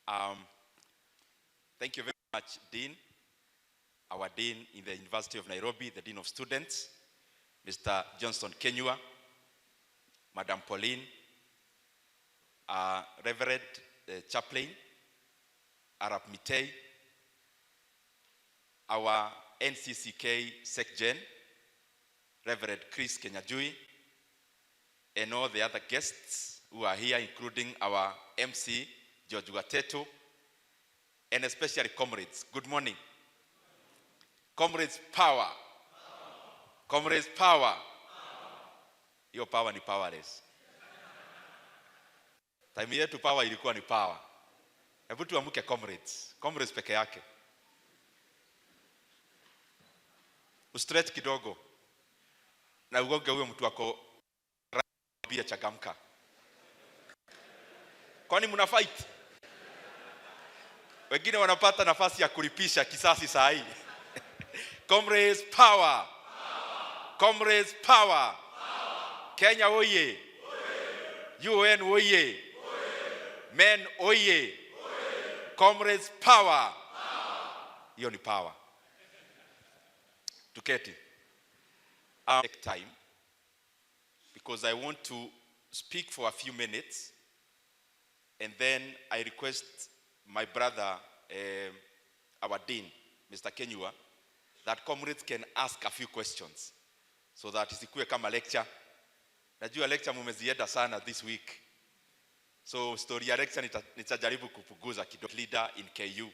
Um, Thank you very much, Dean, our Dean in the University of Nairobi, the Dean of Students, Mr. Johnson Kenyua, Madam Pauline, Reverend Chaplain, Arab Mitei, our NCCK SecGen, Reverend Chris Kenyajui, and all the other guests who are here, including our MC, George Wateto, and especially comrades. Good morning. Comrades, power. Comrades, power. Your power ni powerless. Time yetu power ilikuwa ni power. Hebu tuamke comrades. Comrades peke yake. Ustretch kidogo. Na ugonge huyo mtu wako bia chagamka. Kwani mna fight? Wengine wanapata nafasi ya kulipisha kisasi saa hii. Comrades, power. Comrades, power. Kenya oye. UN oye. Men oye. Comrades, power. Hiyo ni power. Tuketi. Take time because I want to speak for a few minutes, and then I request my brother, our Dean, Mr. Kenyua, that comrades can ask a few questions so that isikue kama lecture. Najua lecture mumezienda sana this week. So story ya lecture nitajaribu kupunguza kidogo. Leader in KU.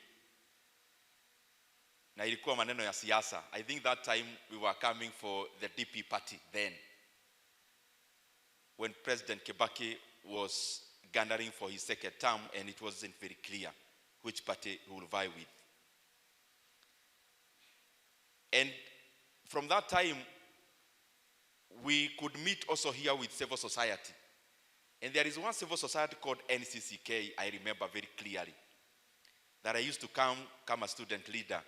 Na ilikuwa maneno ya siasa. I think that time we were coming for the DP party then. When President Kibaki was garnering for his second term, and it wasn't very clear which party he will vie with. And from that time, we could meet also here with civil society. And there is one civil society called NCCK, I remember very clearly, that I used to come a student leader,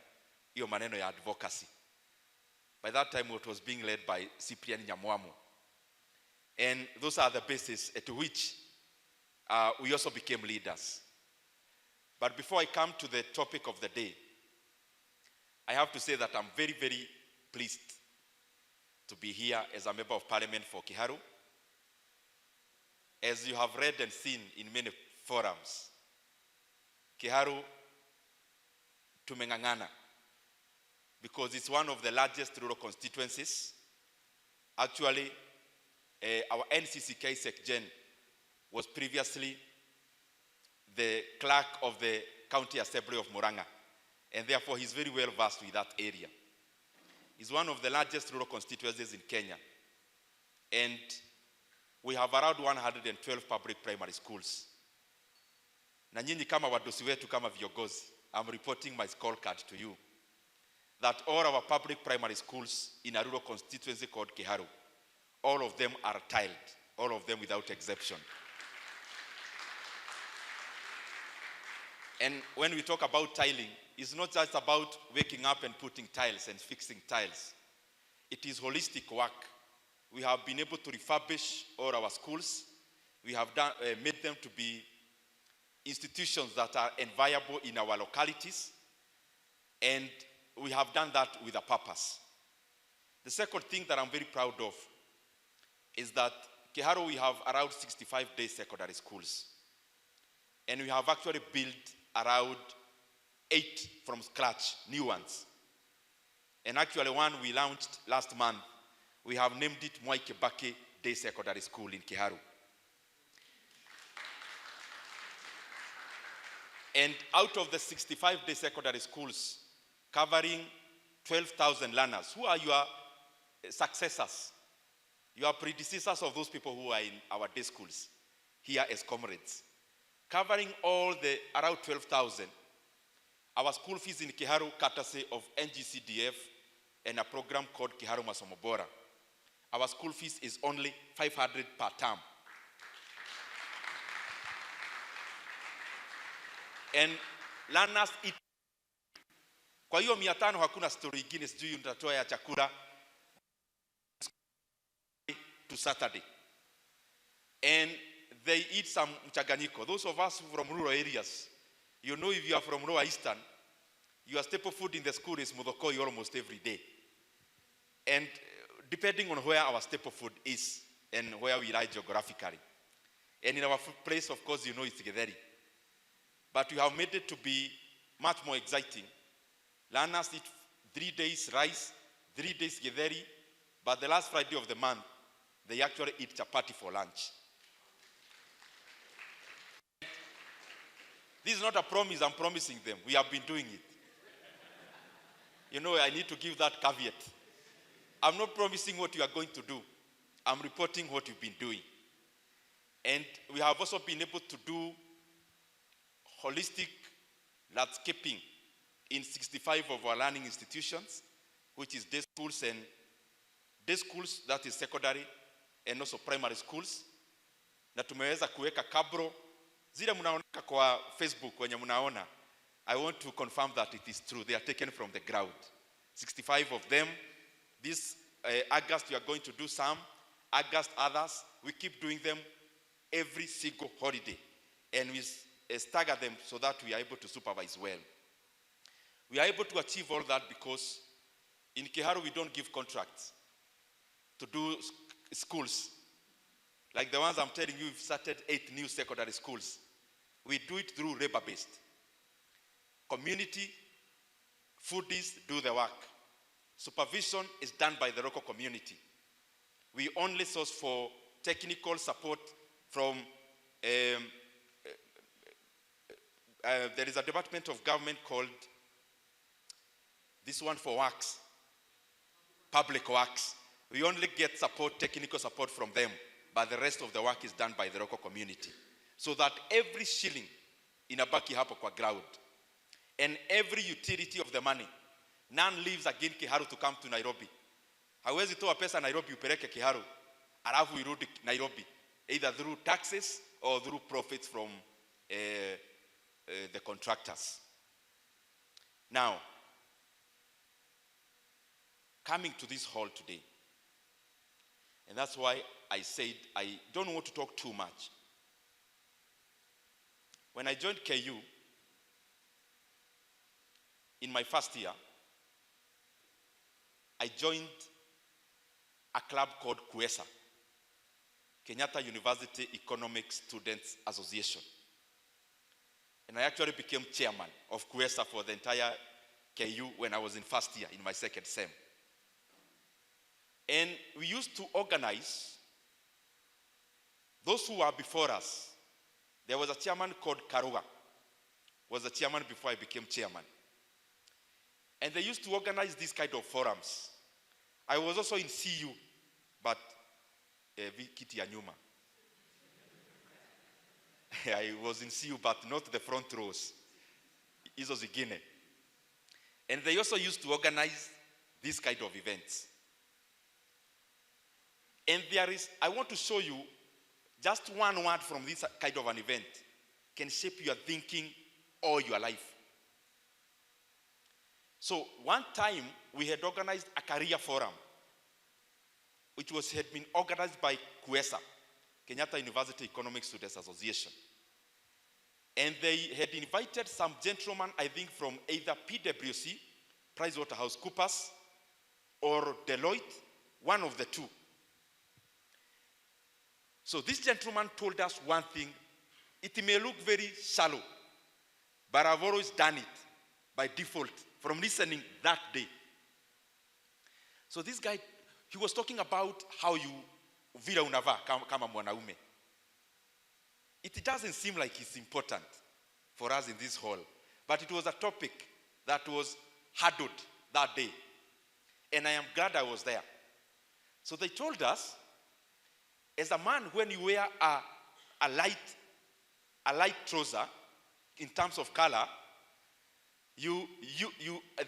hiyo maneno ya advocacy. By that time, it was being led by Cyprian Nyamwamu. And those are the bases at which we also became leaders. But before I come to the topic of the day, I have to say that I'm very, very pleased to be here as a member of parliament for Kiharu. As you have read and seen in many forums, Kiharu tumengangana because it's one of the largest rural constituencies. Actually, our NCCK SecGen was previously the clerk of the County Assembly of Muranga, and therefore he's very well versed with that area. It's one of the largest rural constituencies in Kenya, and we have around 112 public primary schools. Na nyinyi kama wadosi wetu kama viongozi, I'm reporting my scorecard to you that all our public primary schools in a rural constituency called Kiharu, all of them are tiled, all of them without exception. And when we talk about tiling, it's not just about waking up and putting tiles and fixing tiles. It is holistic work. We have been able to refurbish all our schools. We have made them to be institutions that are enviable in our localities. And we have done that with a purpose. The second thing that I'm very proud of is that Kiharu, we have around 65 day secondary schools. And we have actually built around 8 from scratch, new ones. And actually one we launched last month, we have named it Mwai Kibaki Day Secondary School in Kiharu. And out of the 65 day secondary schools, covering 12,000 learners, who are your successors? Your predecessors of those people who are in our day schools, here as comrades. Covering all the around 12,000, our school fees in Kiharu, courtesy of NGCDF and a program called Kiharu Masomo Bora. Our school fees is only 500 per term. And learners eat. Kwa hiyo 500 hakuna story ingine sijui utatoa ya chakula to Saturday. And they eat some mchanganyiko. Those of us from rural areas, You know, if you are from Lower Eastern, your staple food in the school is mudokoi almost every day. And depending on where our staple food is and where we lie geographically. And in our place, of course, you know it's githeri. But we have made it to be much more exciting. Learners eat 3 days rice, 3 days githeri, but the last Friday of the month, they actually eat chapati for lunch. This is not a promise I'm promising them. We have been doing it. You know, I need to give that caveat. I'm not promising what you are going to do. I'm reporting what you've been doing. And we have also been able to do holistic landscaping in 65 of our learning institutions, which is day schools, that is secondary, and also primary schools. Na tumeweza kuweka kabro. Zile mnaona kwa Facebook wenye mnaona, I want to confirm that it is true. They are taken from the ground. 65 of them. This August we are going to do some. August others. We keep doing them every single holiday. And we stagger them so that we are able to supervise well. We are able to achieve all that because in Kiharu we don't give contracts to do schools. Like the ones I'm telling you, we've started 8 new secondary schools. We do it through labor-based. Community, foodies do the work. Supervision is done by the local community. We only source for technical support from, there is a department of government called, this one for works, public works. We only get support, technical support from them, but the rest of the work is done by the local community. So that every shilling inabaki hapo kwa ground. And every utility of the money, none leaves again Kiharu to come to Nairobi. Hawezi toa pesa Nairobi upeleke Kiharu, alafu irudi Nairobi, either through taxes or through profits from the contractors. Now, coming to this hall today, and that's why I said I don't want to talk too much. When I joined KU, in my first year, I joined a club called KUESA, Kenyatta University Economic Students Association. And I actually became chairman of KUESA for the entire KU when I was in first year, in my second sem. And we used to organize those who were before us. There was a chairman called Karuga, was the chairman before I became chairman. And they used to organize these kind of forums. I was also in CU, but kiti ya nyuma. I was in CU, but not the front rows. Hizo zingine. And they also used to organize these kind of events. And I want to show you just one word from this kind of an event can shape your thinking all your life. So one time we had organized a career forum, which had been organized by KUESA, Kenyatta University Economic Students Association. And they had invited some gentlemen, I think from either PwC, PricewaterhouseCoopers, or Deloitte, one of the two. So this gentleman told us one thing. It may look very shallow, but I've always done it by default from listening that day. So this guy, he was talking about how you vile unavaa kama mwanaume. It doesn't seem like it's important for us in this hall, but it was a topic that was handled that day. And I am glad I was there. So they told us, as a man, when you wear a light trouser in terms of color, you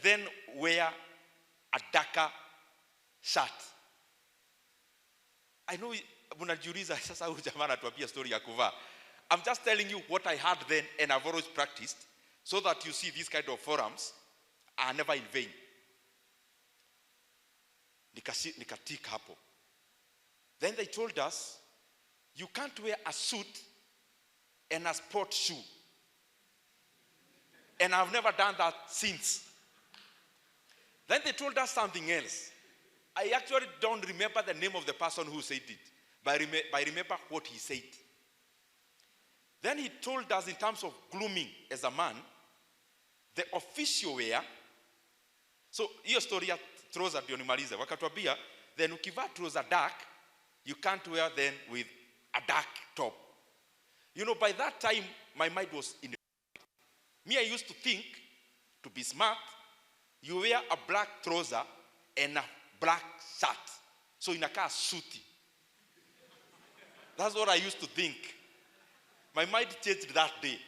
then wear a darker shirt. I know mnajiuliza sasa huyu jamaa anatuambia story ya kuvaa. I'm just telling you what I had then and I've always practiced so that you see these kind of forums are never in vain. Nikatika hapo. Then they told us, you can't wear a suit and a sport shoe. And I've never done that since. Then they told us something else. I actually don't remember the name of the person who said it, but I remember what he said. Then he told us in terms of grooming as a man, the official wear. So hiyo story ya trouser ndio nimalize. Wakatuambia, then ukivaa trouser dark, you can't wear then with a dark top. You know, by that time, my mind was in the... Me, I used to think, to be smart, you wear a black trouser and a black shirt. So inakaa suti. That's what I used to think. My mind changed that day.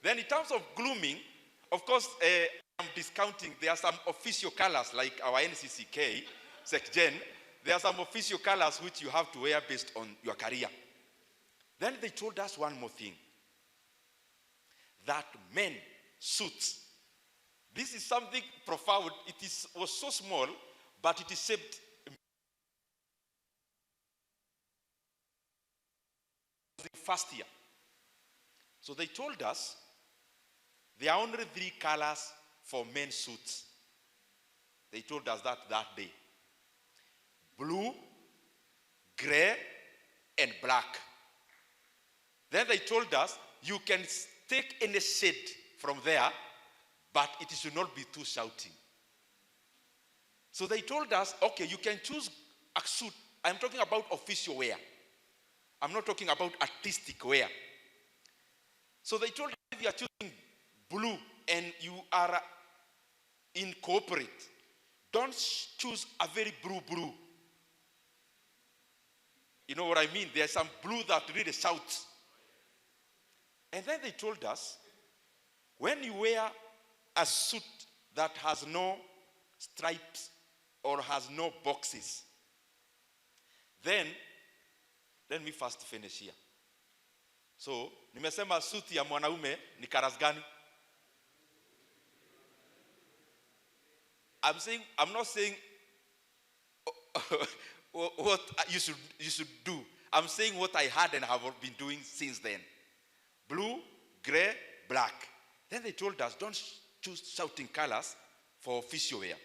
Then in terms of grooming, of course, I'm discounting. There are some official colors like our NCCK, SecGen. There are some official colors which you have to wear based on your career. Then they told us one more thing. That men suits. This is something profound. Was so small, but it is shaped the first year. So they told us there are only 3 colors for men's suits. They told us that day. Blue, gray, and black. Then they told us you can take any shade from there, but it should not be too shouting. So they told us, okay, you can choose a suit. I'm talking about official wear. I'm not talking about artistic wear. So they told us if you are choosing blue and you are in corporate, don't choose a very blue. You know what I mean? There's some blue that really shouts. And then they told us, when you wear a suit that has no stripes or has no boxes, then, let me first finish here. So, nimesema suti ya mwanaume ni karas gani? I'm not saying what you should do. I'm saying what I had and have been doing since then. Blue, gray, black. Then they told us, don't choose shouting colors for official wear.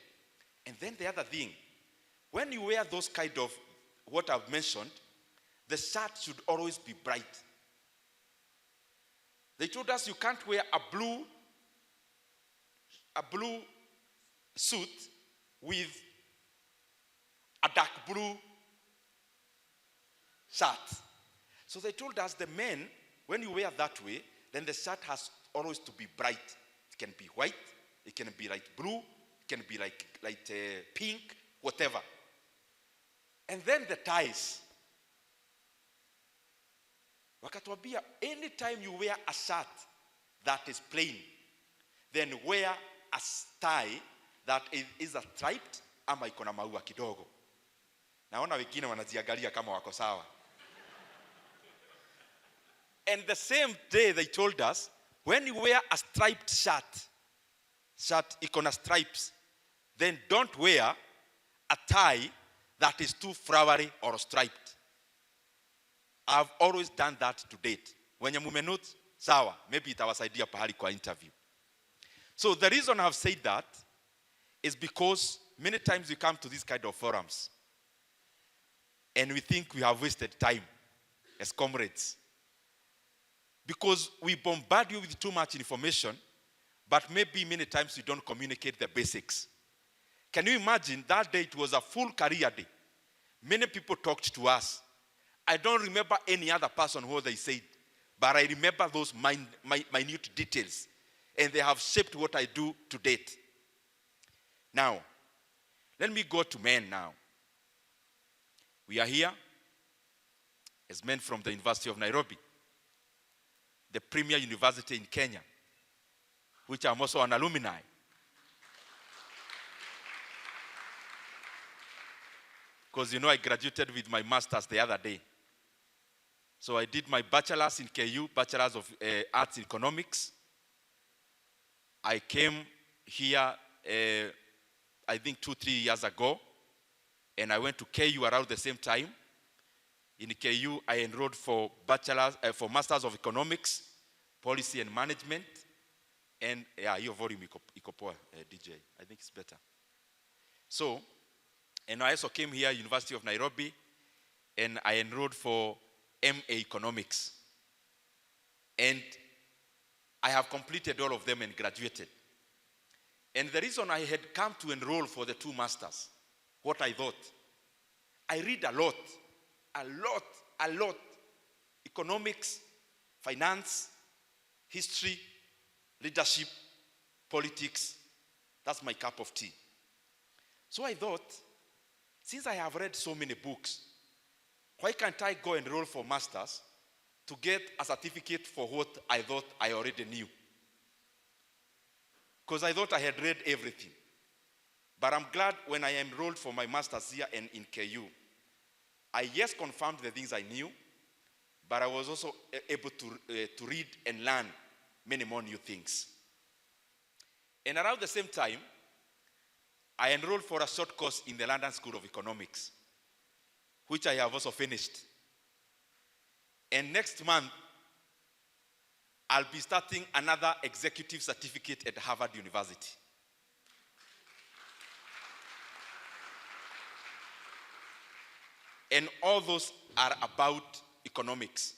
And then the other thing, when you wear those kind of what I've mentioned, the shirt should always be bright. They told us you can't wear a blue suit with a dark blue shirt. So they told us the men, when you wear that way, then the shirt has always to be bright. It can be white, it can be light blue, it can be like pink, whatever. And then the ties. Wakatuambia, anytime you wear a shirt that is plain, then wear a tie that is a striped ama iko na maua kidogo. Naona wengine wanajiangalia kama wako sawa. And the same day they told us, when you wear a striped shirt iko na stripes, then don't wear a tie that is too flowery or striped. I've always done that to date. When you mumenote, sawa, maybe itawasaidia pahali kwa interview. So the reason I've said that is because many times we come to these kind of forums and we think we have wasted time as comrades. Because we bombard you with too much information, but maybe many times you don't communicate the basics. Can you imagine that day it was a full career day? Many people talked to us. I don't remember any other person what they said, but I remember those minute details, and they have shaped what I do to date. Now, let me go to men now. We are here as men from the University of Nairobi, the premier university in Kenya, which I'm also an alumni. Because you know I graduated with my master's the other day. So I did my bachelor's in KU, Bachelor's of Arts in Economics. I came here, I think 2-3 years ago, and I went to KU around the same time. In KU, I enrolled for Master's of Economics, Policy and Management. And yeah, your volume iko poa, DJ. I think it's better. So, and I also came here, University of Nairobi, and I enrolled for MA Economics. And I have completed all of them and graduated. And the reason I had come to enroll for the 2 masters, what I thought, I read a lot. Economics, finance, history, leadership, politics. That's my cup of tea. So I thought, since I have read so many books, why can't I go enroll for masters to get a certificate for what I thought I already knew? Because I thought I had read everything. But I'm glad when I enrolled for my master's here and in KU, I confirmed the things I knew, but I was also able to read and learn many more new things. And around the same time, I enrolled for a short course in the London School of Economics, which I have also finished. And next month, I'll be starting another executive certificate at Harvard University. And all those are about economics.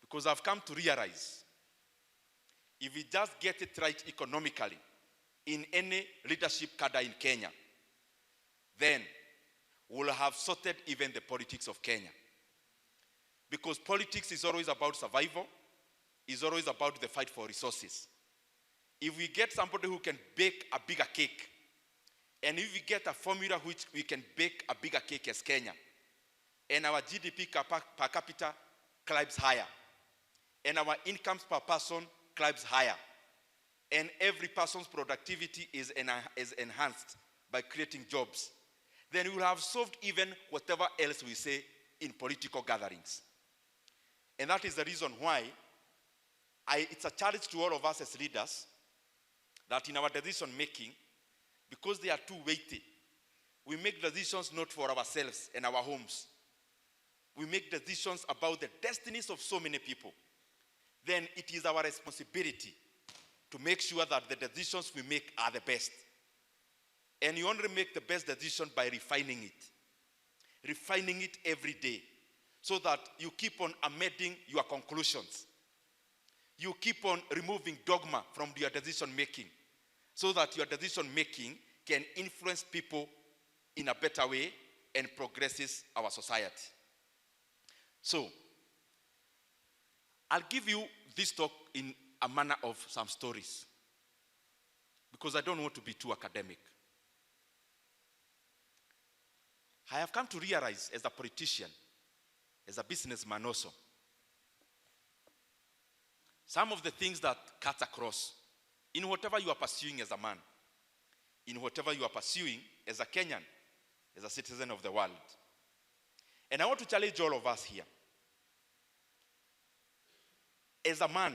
Because I've come to realize, if we just get it right economically, in any leadership cadre in Kenya, then we'll have sorted even the politics of Kenya. Because politics is always about survival, is always about the fight for resources. If we get somebody who can bake a bigger cake, and if we get a formula which we can bake a bigger cake as Kenya, and our GDP per capita climbs higher, and our incomes per person climbs higher, and every person's productivity is enhanced by creating jobs, then we will have solved even whatever else we say in political gatherings. And that is the reason why it's a challenge to all of us as leaders that in our decision making, because they are too weighty, we make decisions not for ourselves and our homes. We make decisions about the destinies of so many people. Then it is our responsibility to make sure that the decisions we make are the best. And you only make the best decision by refining it every day, so that you keep on amending your conclusions. You keep on removing dogma from your decision making, so that your decision making can influence people in a better way and progresses our society. So, I'll give you this talk in a manner of some stories, because I don't want to be too academic. I have come to realize as a politician, as a businessman also, some of the things that cut across in whatever you are pursuing as a man, in whatever you are pursuing as a Kenyan, as a citizen of the world. And I want to challenge all of us here. As a man,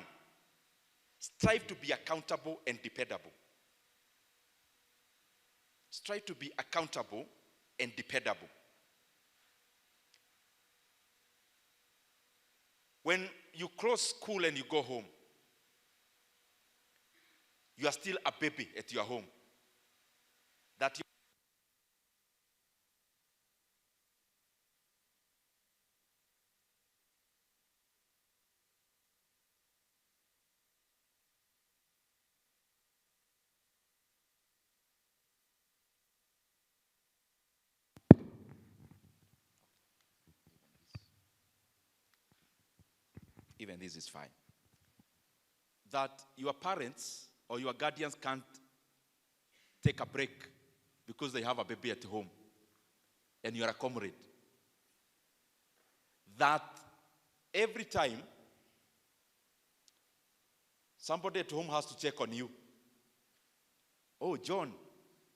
strive to be accountable and dependable. Strive to be accountable and dependable. When you close school and you go home, you are still a baby at your home. That you even this is fine. That your parents or your guardians can't take a break because they have a baby at home and you are a comrade. That every time somebody at home has to check on you. Oh, John,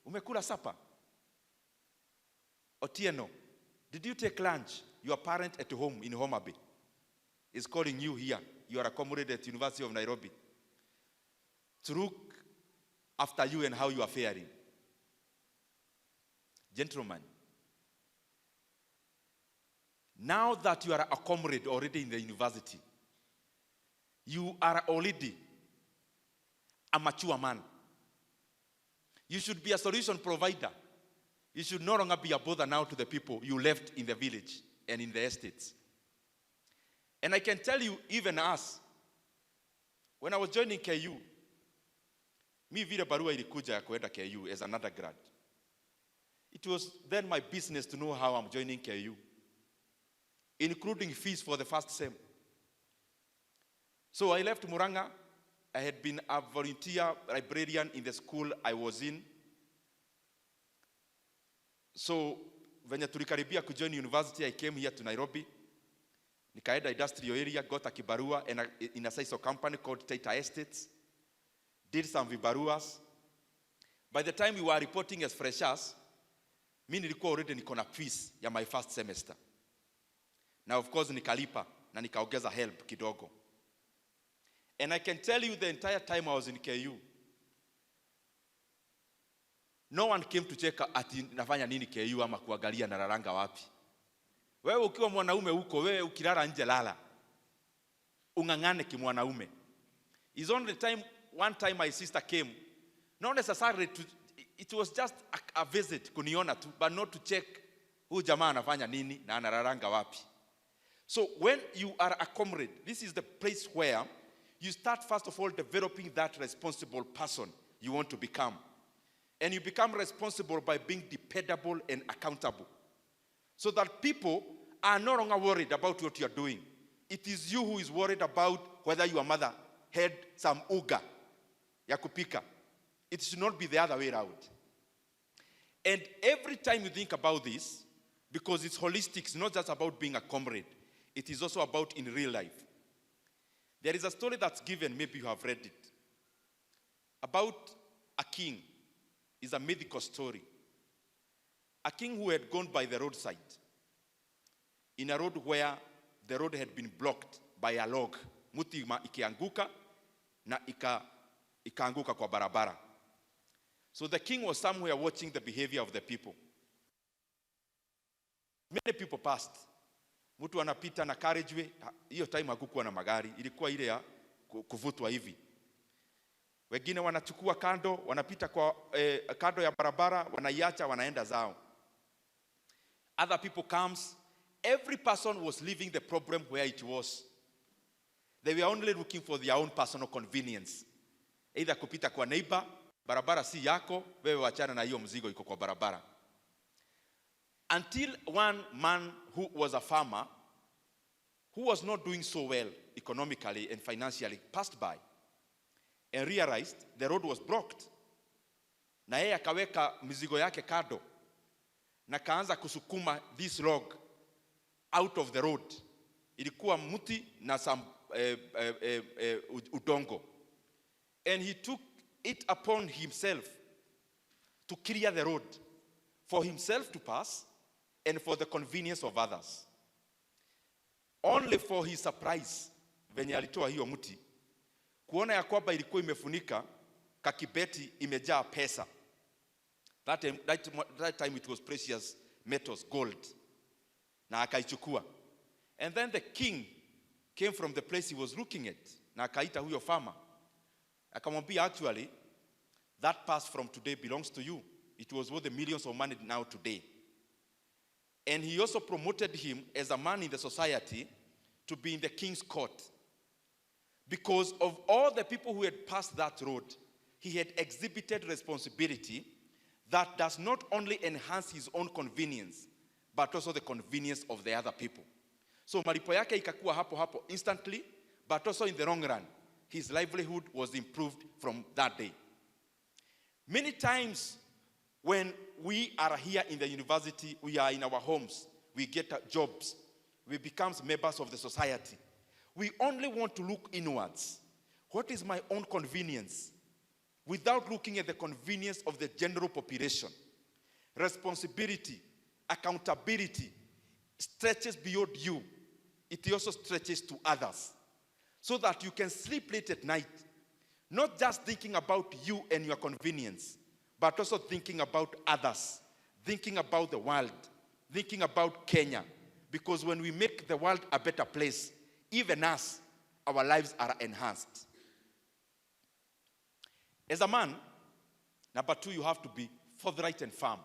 umekula supper? Otieno, did you take lunch? Your parent at home in Homa Bay is calling you here. You are a comrade at University of Nairobi to look after you and how you are faring. Gentlemen, now that you are a comrade already in the university, you are already a mature man. You should be a solution provider. You should no longer be a bother now to the people you left in the village and in the estates. And I can tell you, even us, when I was joining KU, mi vile barua ilikuja ya kuenda KU as an undergrad. It was then my business to know how I'm joining KU, including fees for the first sem. So I left Muranga. I had been a volunteer librarian in the school I was in. So venye tulikaribia kujoin university, I came here to Nairobi. Nikaenda industrial area, got a kibarua in a size of company called Taita Estates. Did some vibaruas. By the time we were reporting as freshers, mi nilikuwa already niko na fees ya my first semester. Now of course nikalipa na nikaongeza help kidogo. And I can tell you the entire time I was in KU, no one came to check ati nafanya nini KU ama kuangalia nalalanga wapi. Wewe ukiwa mwanaume huko, wewe ukilala nje lala. Ungangane kimwanaume. It's only one time my sister came, not necessarily it was just a visit kuniona tu, but not to check huyu jamaa anafanya nini na analalanga wapi. So when you are a comrade, this is the place where you start first of all developing that responsible person you want to become. And you become responsible by being dependable and accountable. So that people are no longer worried about what you're doing. It is you who is worried about whether your mother had some uga ya kupika. It should not be the other way around. And every time you think about this, because it's holistic, it's not just about being a comrade. It is also about in real life. There is a story that's given, maybe you have read it, about a king. It's a mythical story. A king who had gone by the roadside, in a road where the road had been blocked by a log. Muti ikianguka na ikaanguka kwa barabara. So the king was somewhere watching the behavior of the people. Many people passed. Mtu anapita na carriageway, hiyo time hakukuwa na magari, ilikuwa ile ya kuvutwa hivi. Wengine wanachukua kando, wanapita kwa kando ya barabara, wanaiacha, wanaenda zao. Other people comes. Every person was leaving the problem where it was. They were only looking for their own personal convenience. Either kupita kwa neighbor, barabara si yako, wewe wachana na hiyo mzigo iko kwa barabara. Until one man who was a farmer, who was not doing so well economically and financially, passed by and realized the road was blocked. Na yeye akaweka mizigo yake kado na kaanza kusukuma this log out of the road. Ilikuwa mti na some udongo. And he took it upon himself to clear the road for himself to pass and for the convenience of others. Only for his surprise, venye alitoa hiyo mti, kuona ya kwamba ilikuwa imefunika kakibeti imejaa pesa. That time it was precious metals, gold. Na akaichukua. And then the king came from the place he was looking at. Na akaita huyo farmer. Akamwambia, actually, that purse from today belongs to you. It was worth the millions of money now today. And he also promoted him as a man in the society to be in the king's court. Because of all the people who had passed that road, he had exhibited responsibility that does not only enhance his own convenience, but also the convenience of the other people. So malipo yake ikakuwa hapo instantly, but also in the long run, his livelihood was improved from that day. Many times when we are here in the university, we are in our homes, we get jobs, we become members of the society. We only want to look inwards. What is my own convenience? Without looking at the convenience of the general population. Responsibility, accountability stretches beyond you. It also stretches to others. So that you can sleep late at night, not just thinking about you and your convenience, but also thinking about others, thinking about the world, thinking about Kenya. Because when we make the world a better place, even us, our lives are enhanced. As a man, number two, you have to be forthright and firm.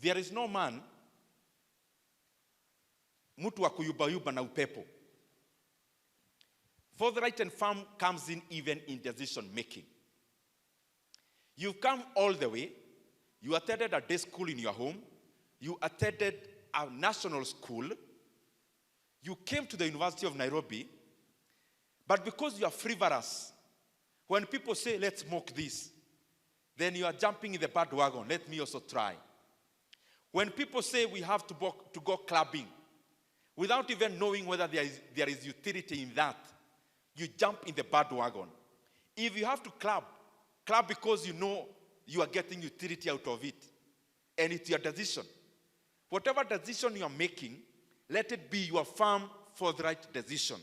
There is no man mtu wa kuyubayuba na upepo. Forthright and firm comes in even in decision making. You've come all the way. You attended a day school in your home. You attended a national school. You came to the University of Nairobi. But because you are frivolous, when people say, let's mock this, then you are jumping in the bandwagon. Let me also try. When people say we have to go clubbing, without even knowing whether there is utility in that, you jump in the bandwagon. If you have to club because you know you are getting utility out of it, and it's your decision. Whatever decision you are making, let it be your firm, forthright decision.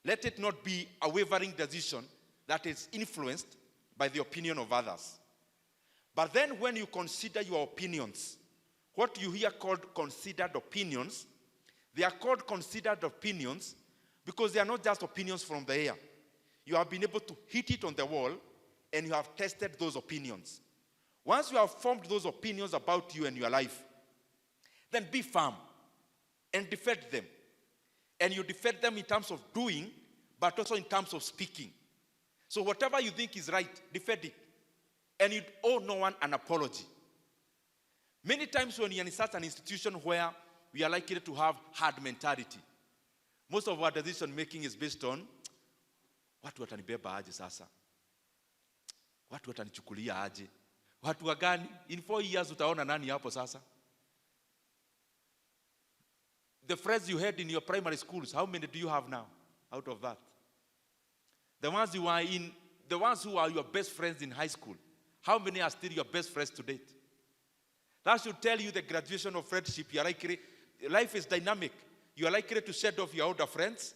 Let it not be a wavering decision that is influenced by the opinion of others. But then when you consider your opinions, what you hear called considered opinions, they are called considered opinions because they are not just opinions from the air. You have been able to hit it on the wall and you have tested those opinions. Once you have formed those opinions about you and your life, then be firm and defend them. And you defend them in terms of doing, but also in terms of speaking. So whatever you think is right, defend it. And you owe no one an apology. Many times when you're in such an institution where we are likely to have hard mentality, most of our decision making is based on watu watanibeba aje sasa, watu watanichukulia aje, watu wagani, in 4 years utaona nani hapo sasa. The friends you had in your primary schools, how many do you have now out of that? The ones who are your best friends in high school, how many are still your best friends to date? That should tell you the graduation of friendship. Life is dynamic. You are likely to shed off your older friends.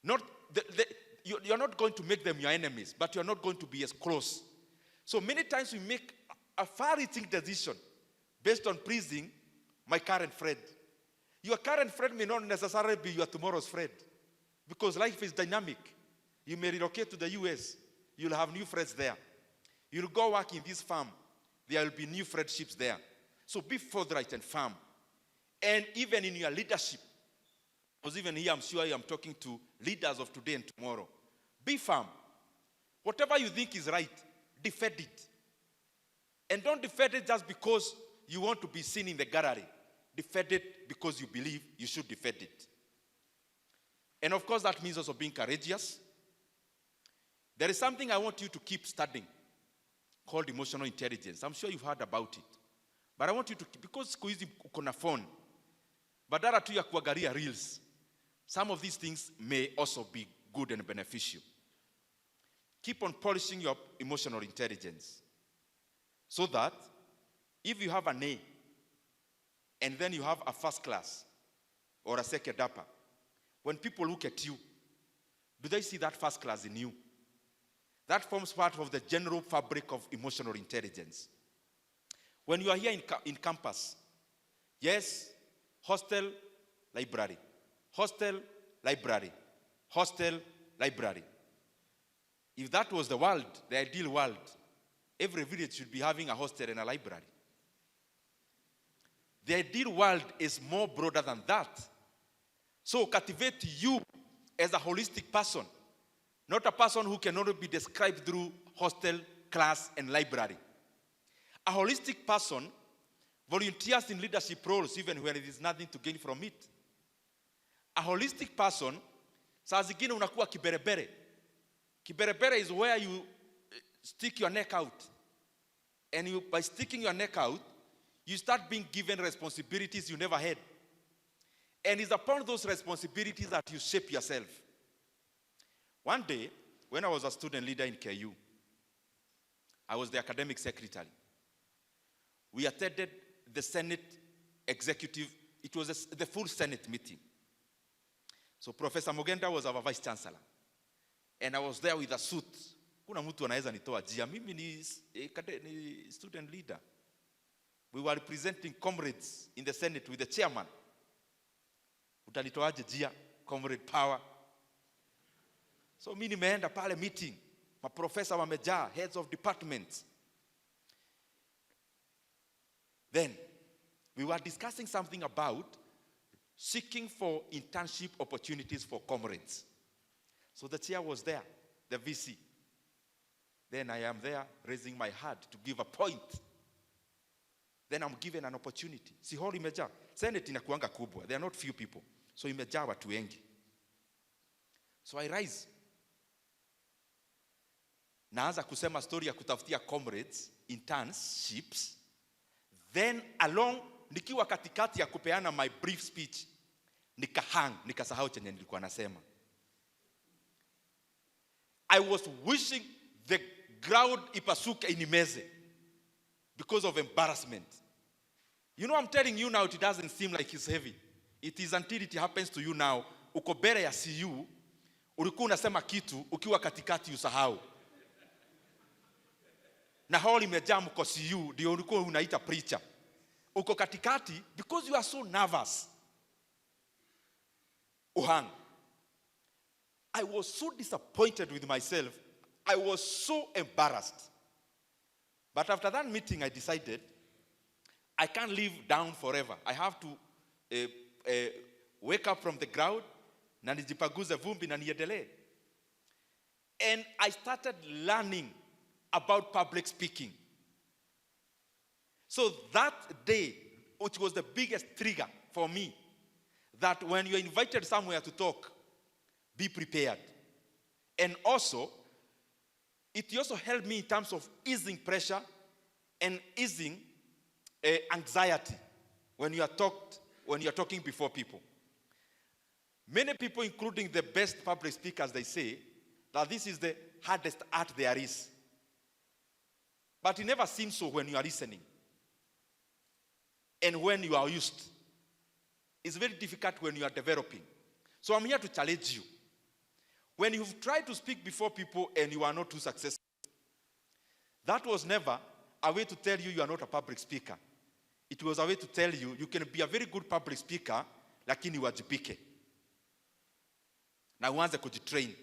You're not going to make them your enemies, but you're not going to be as close. So many times we make a far-reaching decision based on pleasing my current friend. Your current friend may not necessarily be your tomorrow's friend because life is dynamic. You may relocate to the US. You'll have new friends there. You'll go work in this farm. There will be new friendships there. So be forthright and firm. And even in your leadership, because even here I'm sure I'm talking to leaders of today and tomorrow. Be firm. Whatever you think is right, defend it. And don't defend it just because you want to be seen in the gallery. Defend it because you believe you should defend it. And of course that means also being courageous. There is something I want you to keep studying called emotional intelligence. I'm sure you've heard about it. But I want you to, because siku hizi uko na phone, badala tu ya kuangalia reels, some of these things may also be good and beneficial. Keep on polishing your emotional intelligence so that if you have an A and then you have a first class or a second upper, when people look at you, do they see that first class in you? That forms part of the general fabric of emotional intelligence. When you are here in campus, yes, hostel, library, hostel, library, hostel, library. If that was the world, the ideal world, every village should be having a hostel and a library. The ideal world is more broader than that. So cultivate you as a holistic person, not a person who can only be described through hostel, class, and library. A holistic person volunteers in leadership roles even when there is nothing to gain from it. A holistic person, saa zingine unakuwa kiberebere. Kiberebere is where you stick your neck out. And by sticking your neck out, you start being given responsibilities you never had. And it's upon those responsibilities that you shape yourself. One day, when I was a student leader in KU, I was the academic secretary. We attended the Senate executive, it was the full Senate meeting. So Professor Mogenda was our vice chancellor. And I was there with a suit. Kuna mtu anaweza nitoa jia. Mimi ni student leader. We were representing comrades in the Senate with the chairman. Utanitoaje jia, comrade power. So mimi nimeenda pale meeting, maprofesa wamejaa, heads of departments. Then we were discussing something about seeking for internship opportunities for comrades. So the chair was there, the VC. Then I am there raising my hand to give a point. Then I'm given an opportunity. Si hall imejaa. Senate inakuanga kubwa. There are not few people. So imejaa watu wengi. So I rise. Naanza kusema story ya kutafutia comrades, internships. Then along, nikiwa katikati ya kupeana my brief speech, nikasahau chenye nilikuwa nasema. I was wishing the ground ipasuke inimeze because of embarrassment. You know, I'm telling you now, it doesn't seem like it's heavy. It is until it happens to you now. Uko mbele ya CU, ulikuwa unasema kitu, ukiwa katikati usahau. Na hall imejaa mko CU, ndio ulikuwa unaita preacher. Uko katikati, because you are so nervous. Uhang. I was so disappointed with myself. I was so embarrassed. But after that meeting, I decided I can't live down forever. I have to wake up from the ground, na nijipaguze vumbi na niendelee. And I started learning about public speaking. So that day, which was the biggest trigger for me, that when you're invited somewhere to talk, be prepared. And also, it also helped me in terms of easing pressure and easing anxiety when you are talking before people. Many people, including the best public speakers, they say that this is the hardest art there is. But it never seems so when you are listening. And when you are used. It's very difficult when you are developing. So I'm here to challenge you. When you've tried to speak before people and you are not too successful, that was never a way to tell you you are not a public speaker. It was a way to tell you you can be a very good public speaker, lakini wajibike. Na uanze kujitrain.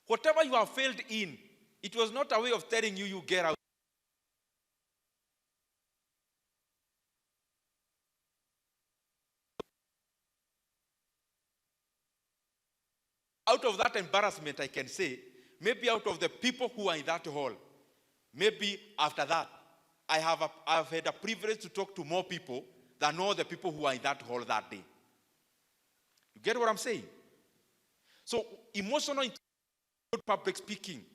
Whatever you have failed in, it was not a way of telling you get out. Out of that embarrassment, I can say, maybe out of the people who are in that hall, maybe after that, I have had a privilege to talk to more people than all the people who are in that hall that day. You get what I'm saying? So emotional public speaking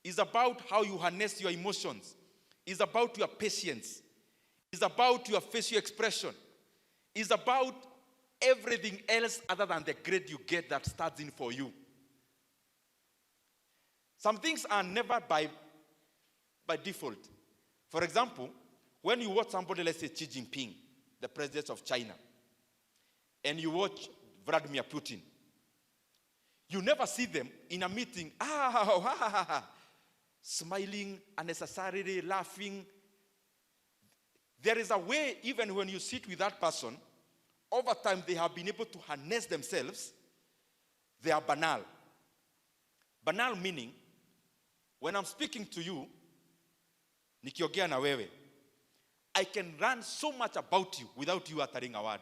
is about how you harness your emotions. It's about your patience. It's about your facial expression. It's about everything else other than the grade you get that starts in for you. Some things are never by default. For example, when you watch somebody, let's say Xi Jinping, the president of China, and you watch Vladimir Putin, you never see them in a meeting, smiling unnecessarily, laughing. There is a way, even when you sit with that person, over time they have been able to harness themselves. They are banal. Banal meaning, when I'm speaking to you, nikiongea na wewe, I can learn so much about you without you uttering a word.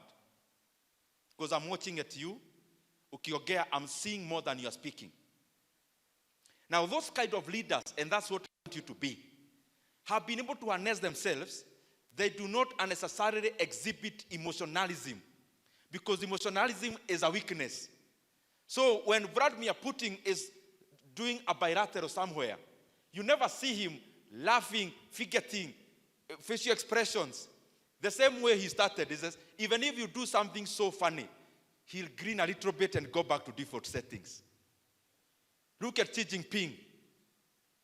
Because I'm watching at you, ukiongea, I'm seeing more than you are speaking. Now those kind of leaders, and that's what I want you to be, have been able to harness themselves. They do not unnecessarily exhibit emotionalism, because emotionalism is a weakness. So when Vladimir Putin is doing a bilateral somewhere, you never see him laughing, forgetting, facial expressions. The same way he started, he says, even if you do something so funny, he'll grin a little bit and go back to default settings. Look at Xi Jinping.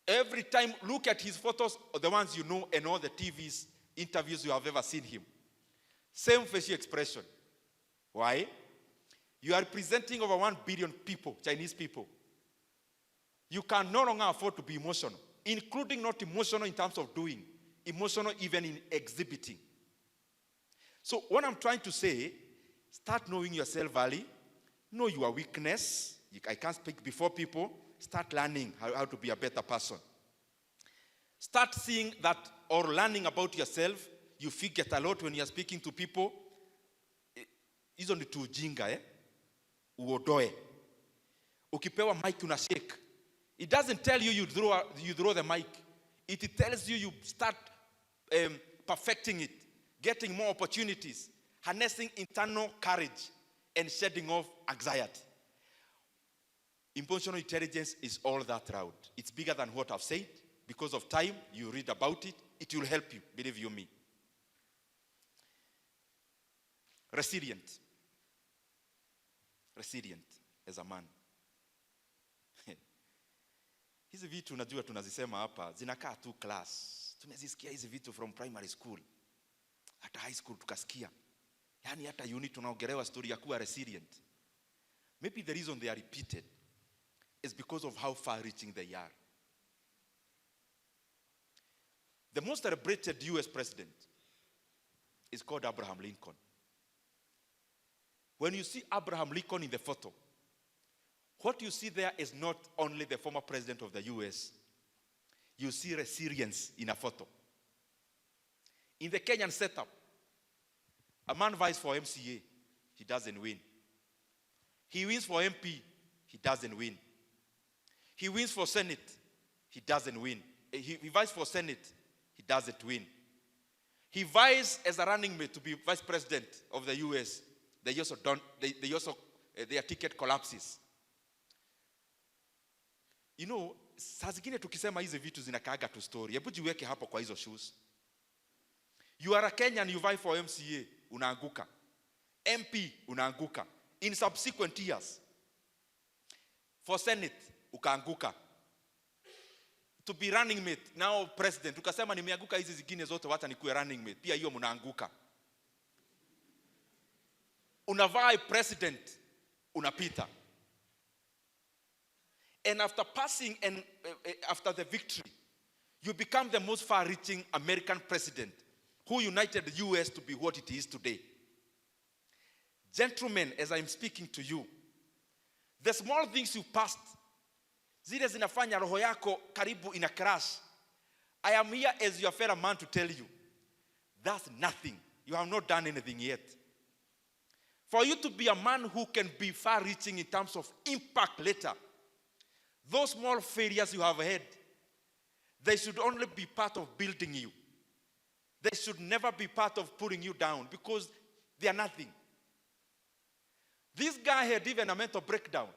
Every time, look at his photos, the ones you know, and all the TV's interviews you have ever seen him. Same facial expression. Why? You are representing over 1 billion people, Chinese people. You can no longer afford to be emotional, including not emotional in terms of doing, emotional even in exhibiting. So what I'm trying to say, start knowing yourself early, know your weakness, I can't speak before people. Start learning how to be a better person. Start seeing that or learning about yourself. You forget a lot when you're speaking to people. Hizo ni tu ujinga, uodoe. Ukipewa mic una shake. It doesn't tell you you throw the mic. It tells you start perfecting it, getting more opportunities, harnessing internal courage, and shedding off anxiety. Emotional intelligence is all that route. It's bigger than what I've said. Because of time, you read about it. It will help you, believe you me. Resilient. Resilient as a man. Hizi vitu unajua tunazisema hapa, zinakaa tu class. Tumezisikia hizi vitu from primary school. Hata high school tukasikia. Yani hata uni tunaongelewa story ya kuwa resilient. Maybe the reason they are repeated is because of how far-reaching they are. The most celebrated US president is called Abraham Lincoln. When you see Abraham Lincoln in the photo, what you see there is not only the former president of the US. You see resilience in a photo. In the Kenyan setup, a man vies for MCA, he doesn't win. He wins for MP, he doesn't win. He wins for Senate, he doesn't win. He vies for Senate, he doesn't win. He vies as a running mate to be vice president of the US. Their ticket collapses. You know, saa zingine tukisema hizi vitu zinakaaga tu story. Hebu jiweke hapo kwa hizo shoes. You are a Kenyan, you vie for MCA, unaanguka. MP, unaanguka. In subsequent years, for Senate, ukaanguka. To be running mate, now president, ukasema nimeanguka hizi zingine zote wacha nikuwe running mate. Pia hiyo mnaanguka. Unavai president, unapita. And after passing and after the victory, you become the most far-reaching American president who united the US to be what it is today. Gentlemen, as I'm speaking to you, the small things you passed, zile zinafanya roho yako karibu ina crash. I am here as your fellow man to tell you, that's nothing. You have not done anything yet. For you to be a man who can be far-reaching in terms of impact later, those small failures you have had, they should only be part of building you. They should never be part of pulling you down because they are nothing. This guy had even a mental breakdown.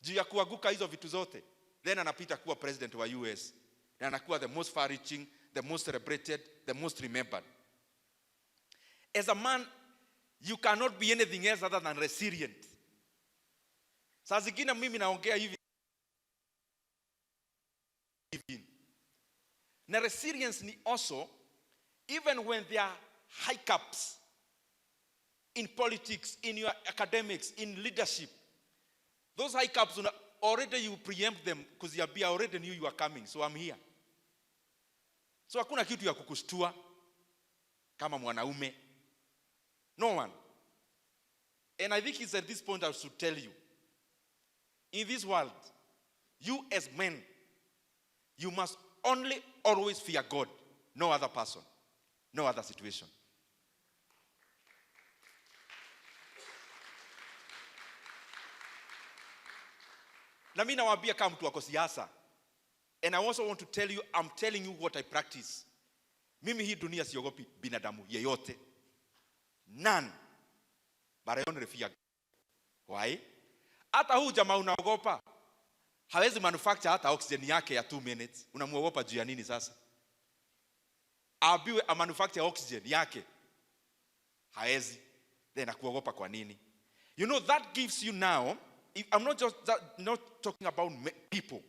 Juu ya kuanguka hizo vitu zote. Then anapita kuwa president wa US. Na anakuwa the most far-reaching, the most celebrated, the most remembered. As a man, you cannot be anything else other than resilient. Saa zingine mimi naongea hivi. Na resilience ni also, even when there are hiccups in politics, in your academics, in leadership, those hiccups, already you preempt them because you already knew you were coming. So I'm here. So hakuna kitu ya kukushtua kama mwanaume. No one. And I think it's at this point I should tell you, in this world, you as men, you must only always fear God, no other person, no other situation. Na mimi nawaambia kama mtu wako siasa. And I also want to tell you, I'm telling you what I practice. Mimi hii dunia siogopi binadamu yeyote. None. But I only fear God. Why? Hata huu jamaa unaogopa, hawezi manufacture hata oxygen yake ya 2 minutes. Unamuogopa juu ya nini sasa? Abiwe a manufacture oxygen yake. Hawezi. Then akuogopa kwa nini? You know, that gives you now, I'm not not talking about people.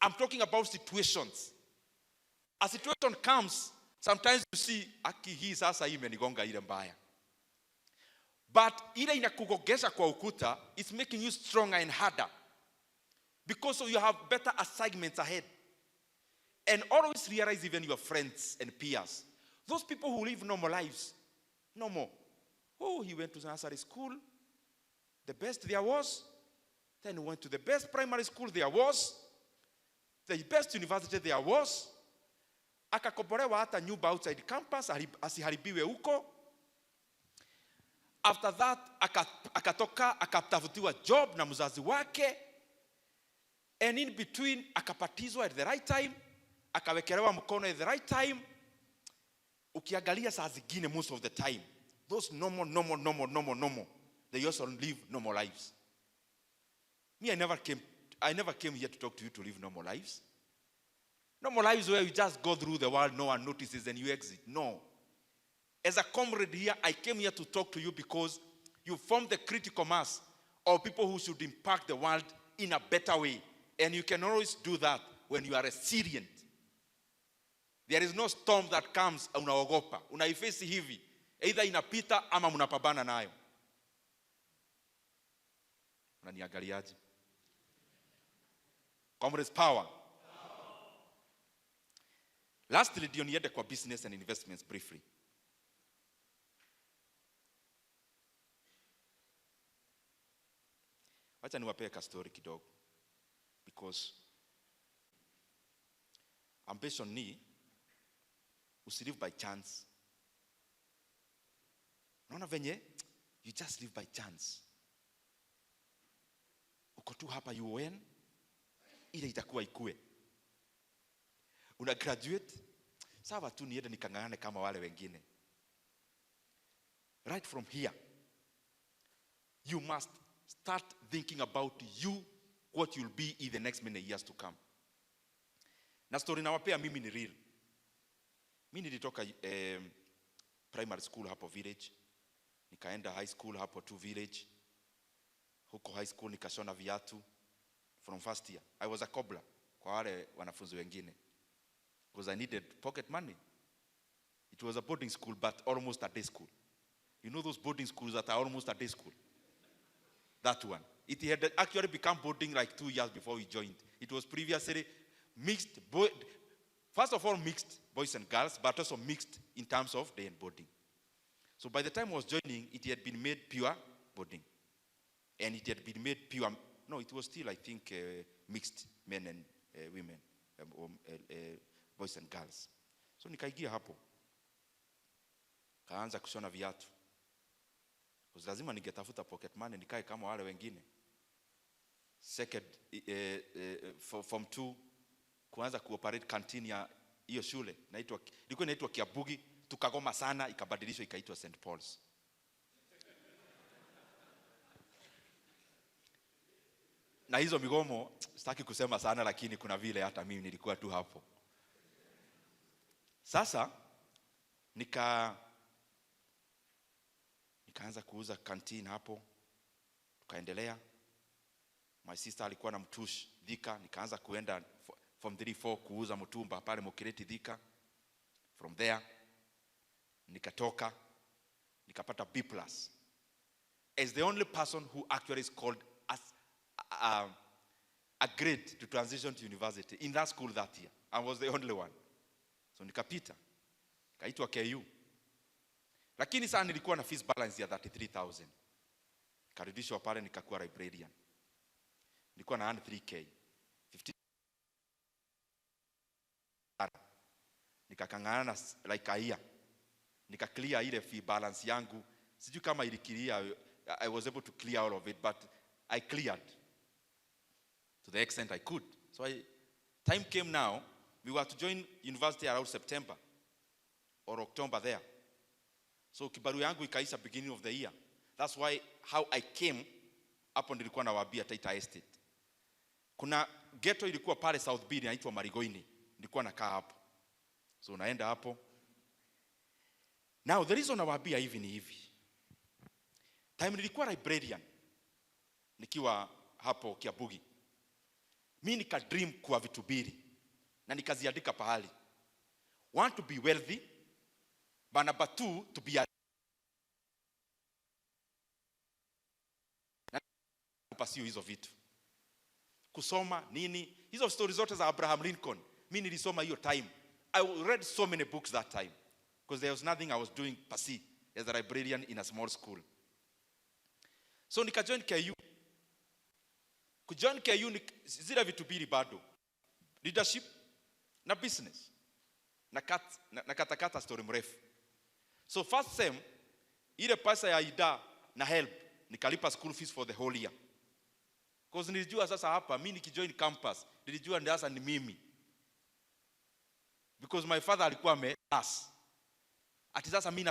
I'm talking about situations. A situation comes, sometimes you see, aki hii sasa imenigonga ile mbaya. But ile inakugogesha kwa ukuta, it's making you stronger and harder. Because you have better assignments ahead. And always realize even your friends and peers. Those people who live normal lives. No more. Oh, he went to nursery school. The best there was. Then we went to the best primary school there was, the best university there was. Akakombolewa hata nyumba outside campus, asiharibiwe huko. After that, akatoka, akatafutiwa job na mzazi wake. And in between, akapatizwa at the right time, akawekelewa mkono at the right time. Ukiangalia saa zingine most of the time, those normal, they also live normal lives. Me, I never came here to talk to you to live normal lives. Normal lives where you just go through the world, no one notices and you exit. No. As a comrade here, I came here to talk to you because you form the critical mass of people who should impact the world in a better way. And you can always do that when you are resilient. There is no storm that comes unaogopa. Unaifesi hivi. Either inapita ama mnapambana nayo. Unaniangaliaje? Comrades, power. Lastly, ndio niende kwa business and investments briefly. Wacha niwapee ka story kidogo. Because ambition ni usilive by chance. Unaona venye you just live by chance. Uko tu hapa UN ile itakuwa ikue. Una graduate, sawa tu niende nikang'ang'ane kama wale wengine. Right from here, you must start thinking about you, what you'll be in the next many years to come. Na story nawapea mimi ni real. Mimi nilitoka primary school hapo village, nikaenda high school hapo tu village. Huko high school nikashona viatu from first year. I was a cobbler kwa wale wanafunzi wengine. Because I needed pocket money. It was a boarding school, but almost a day school. You know those boarding schools that are almost a day school? That one. It had actually become boarding like 2 years before we joined. It was previously mixed, first of all mixed boys and girls, but also mixed in terms of day and boarding. So by the time I was joining, it had been made pure boarding. And it had been made pure, no, it was still, I think, mixed men and women. Boys and girls. So nikaigia hapo. Kaanza kushona viatu. Kwa lazima ningetafuta pocket money nikae kama wale wengine. Second form 2 kuanza kuoperate canteen ya hiyo shule. Ilikuwa inaitwa Kiabugi, tukagoma sana ikabadilishwa ikaitwa St. Paul's. Na hizo migomo sitaki kusema sana lakini kuna vile hata mimi nilikuwa tu hapo. Sasa nikaanza kuuza canteen hapo, tukaendelea. My sister alikuwa na mtush Thika, nikaanza kuenda from 3-4 kuuza mtumba pale Mokireti Thika. From there nikatoka nikapata B+ as the only person who actually scored as a grade to transition to university in that school that year. I was the only one. So nikapita, kaitwa KU. Lakini sana nilikuwa na fees balance ya 33,000. Karudishwa pale nikakuwa librarian. Nilikuwa na earn 3K. 15. Nikakangana like a year. Nika clear ile fee balance yangu. Sijui kama ili clear, I was able to clear all of it, but I cleared to the extent I could. So time came now. We were to join university around September or October there. So kibaru yangu ikaisha beginning of the year. That's why how I came hapo nilikuwa nawaambia Taita Estate. Kuna ghetto ilikuwa pale South B inaitwa Marigoini. Nilikuwa nakaa hapo. So naenda hapo. Now the reason nawaambia hivi ni hivi. Time nilikuwa librarian. Nikiwa hapo Kiabugi. Mimi nika dream kwa vitu mbili. Na nikaziandika pahali. One, to be wealthy, but number 2, to be a pursue hizo vitu. Kusoma nini? Hizo stories zote za Abraham Lincoln. Mimi nilisoma hiyo time. I read so many books that time because there was nothing I was doing per se as a librarian in a small school. So nika join KU. Kujoin KU ni zile vitu mbili bado. Leadership na business. Na katakata story mrefu. So first sem, ile pesa ya ida na help, nikalipa school fees for the whole year. Because nilijua sasa hapa, mimi nikijoin campus, nilijua sasa ni mimi. Because my father alikuwa ameas. Ati sasa mimi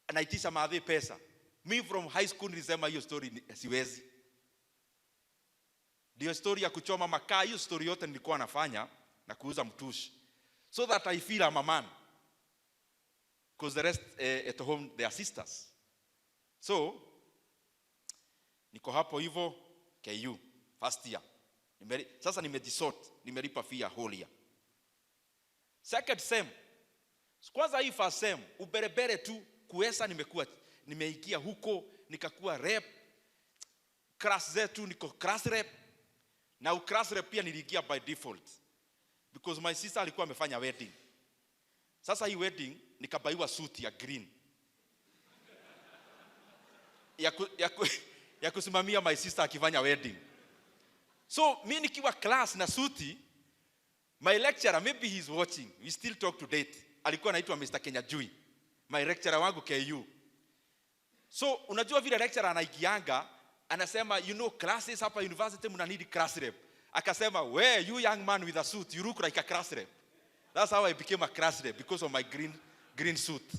anaitisha maadhi pesa. Me from high school nilisema hiyo story siwezi. Ndio story ya kuchoma makaa, hiyo story yote nilikuwa nafanya na kuuza mtushi. So that I feel I'm a man. Because the rest at home they are sisters. So niko hapo hivyo KU first year. Sasa nimejisort, nimelipa fee whole year. Second sem. Kwanza hii first sem uberebere tu kuesa nimeingia huko nikakuwa rep. Class zetu niko class rep. Na class rep pia niliingia by default. Because my sister alikuwa amefanya wedding. Sasa hii wedding nikabaiwa suit ya green. Ya kusimamia my sister akifanya wedding. So mimi nikiwa class na suti, my lecturer, maybe he's watching, we still talk to date. Alikuwa anaitwa Mr. Kenya Jui, my lecturer wangu KU. So unajua vile lecturer anaigianga, anasema you know classes hapa university mna need class rep. Akasema, "Where you young man with a suit, you look like a class rep." That's how I became a class rep, because of my green suit.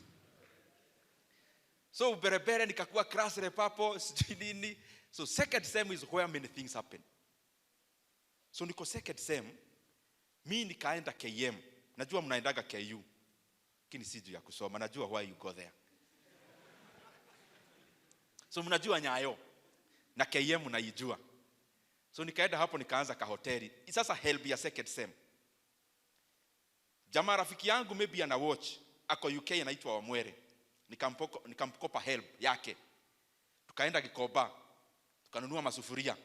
So berebere nikakuwa class rep hapo, sijui nini. So second sem is where many things happen. So niko second sem, mimi nikaenda KM. Najua mnaendaga KU. Lakini siju ya kusoma, najua why you go there. So mnajua Nyayo na KM naijua. So nikaenda hapo nikaanza ka hoteli. Sasa help ya second sem. Jamaa rafiki yangu maybe ana watch, ako UK anaitwa Wamwere. Nikamkopa help yake. Tukaenda Gikoba. Tukanunua masufuria.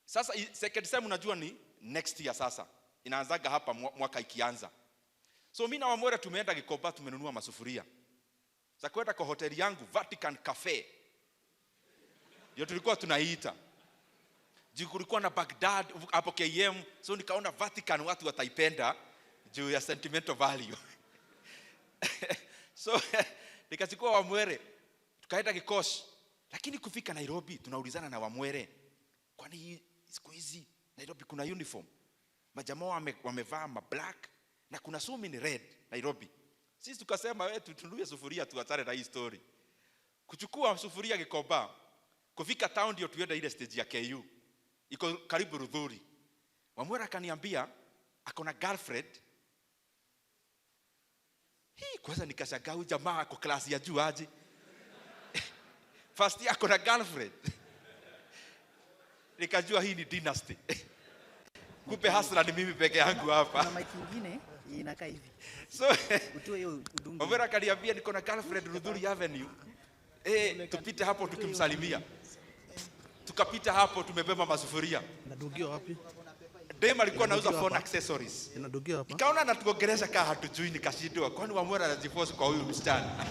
Sasa second sem unajua ni next year sasa. Inaanzaga hapa mwaka ikianza. So mimi na Wamwere tumeenda Gikoba tumenunua masufuria. Sasa kwenda kwa hoteli yangu Vatican Cafe. Ndio tulikuwa tunaita. Juu kulikuwa na Baghdad hapo KM, so nikaona Vatican watu wataipenda juu ya sentimental value. So nikachukua Wamwere tukaenda Kikosh. Lakini kufika Nairobi tunaulizana na Wamwere, kwani siku hizi Nairobi kuna uniform? Majamaa wamevaa black na kuna so many red Nairobi. Sisi tukasema wewe tununue sufuria tuachane na hii story. Kuchukua sufuria Gikoba, kufika town ndio tuende ile stage ya KU. Iko karibu Rudhuri. Wamwera akaniambia ako na girlfriend. Kwanza nikashangaa huyu jamaa ako class ya juu aje. First year ako na girlfriend. Nikajua hii ni dynasty. Kupe hasra ni mimi peke yangu hapa. Na mic nyingine inakaa hivi. So utoe hiyo udungu. Wamwera akaniambia niko na girlfriend Rudhuri Avenue. Tupite hapo tukimsalimia. Tukapita hapo tumebeba masufuria. Inadugio wapi? Dem alikuwa anauza phone accessories. Inadugio hapa. Nikaona anatuongelesha kama hatujui, nikashindwa. Kwani Wamwera anajiforce kwa huyu msichana?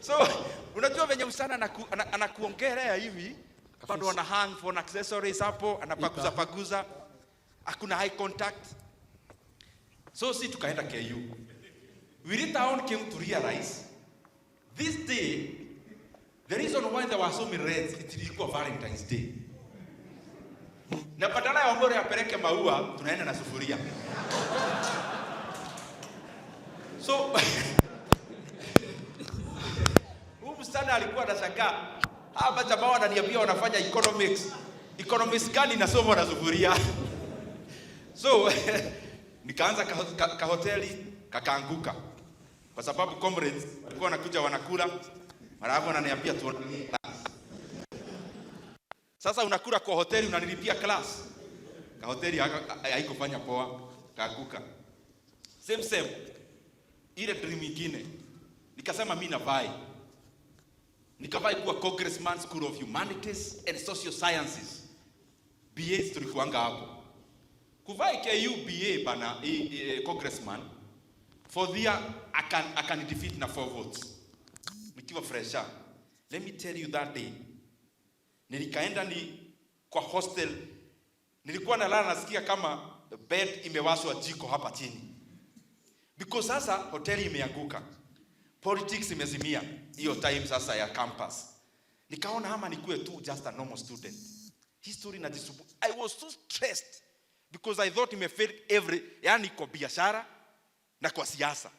So unajua venye msichana anakuongelea hivi, bado ana hang phone accessories hapo, anapaguza. Hakuna eye contact. So si tukaenda KU. We later on came to realize this day, the reason why there were so many reds, it ilikuwa Valentine's Day. Na badala ya Wamwere apeleke maua, tunaenda na sufuria. So huyu msichana alikuwa anashangaa, hapa jamaa wananiambia wanafanya economics. Economics gani nasoma na sufuria? So nikaanza ka hoteli kakaanguka. Kwa sababu comrades walikuwa wanakuja wanakula, maravu ananiambia tuone. Sasa unakula kwa hoteli unanilipia class. Ka hoteli haikufanya poa, kaanguka. Same ile dream nyingine. Nikasema mimi navai. Nikavai kuwa Congressman School of Humanities and Social Sciences. BA tulikuanga hapo. Kuvai KU BA bana Congressman. For the year I can defeat na 4 votes. Nikiwa fresher. Let me tell you that day Nilikaenda kwa hostel. Nilikuwa nalala nasikia kama bed imewashwa jiko hapa chini. Because sasa hoteli imeanguka. Politics imezimia hiyo time sasa ya campus. Nikaona ama nikuwe tu just a normal student. History na disubu. I was so stressed because I thought imefail yani kwa biashara na kwa siasa.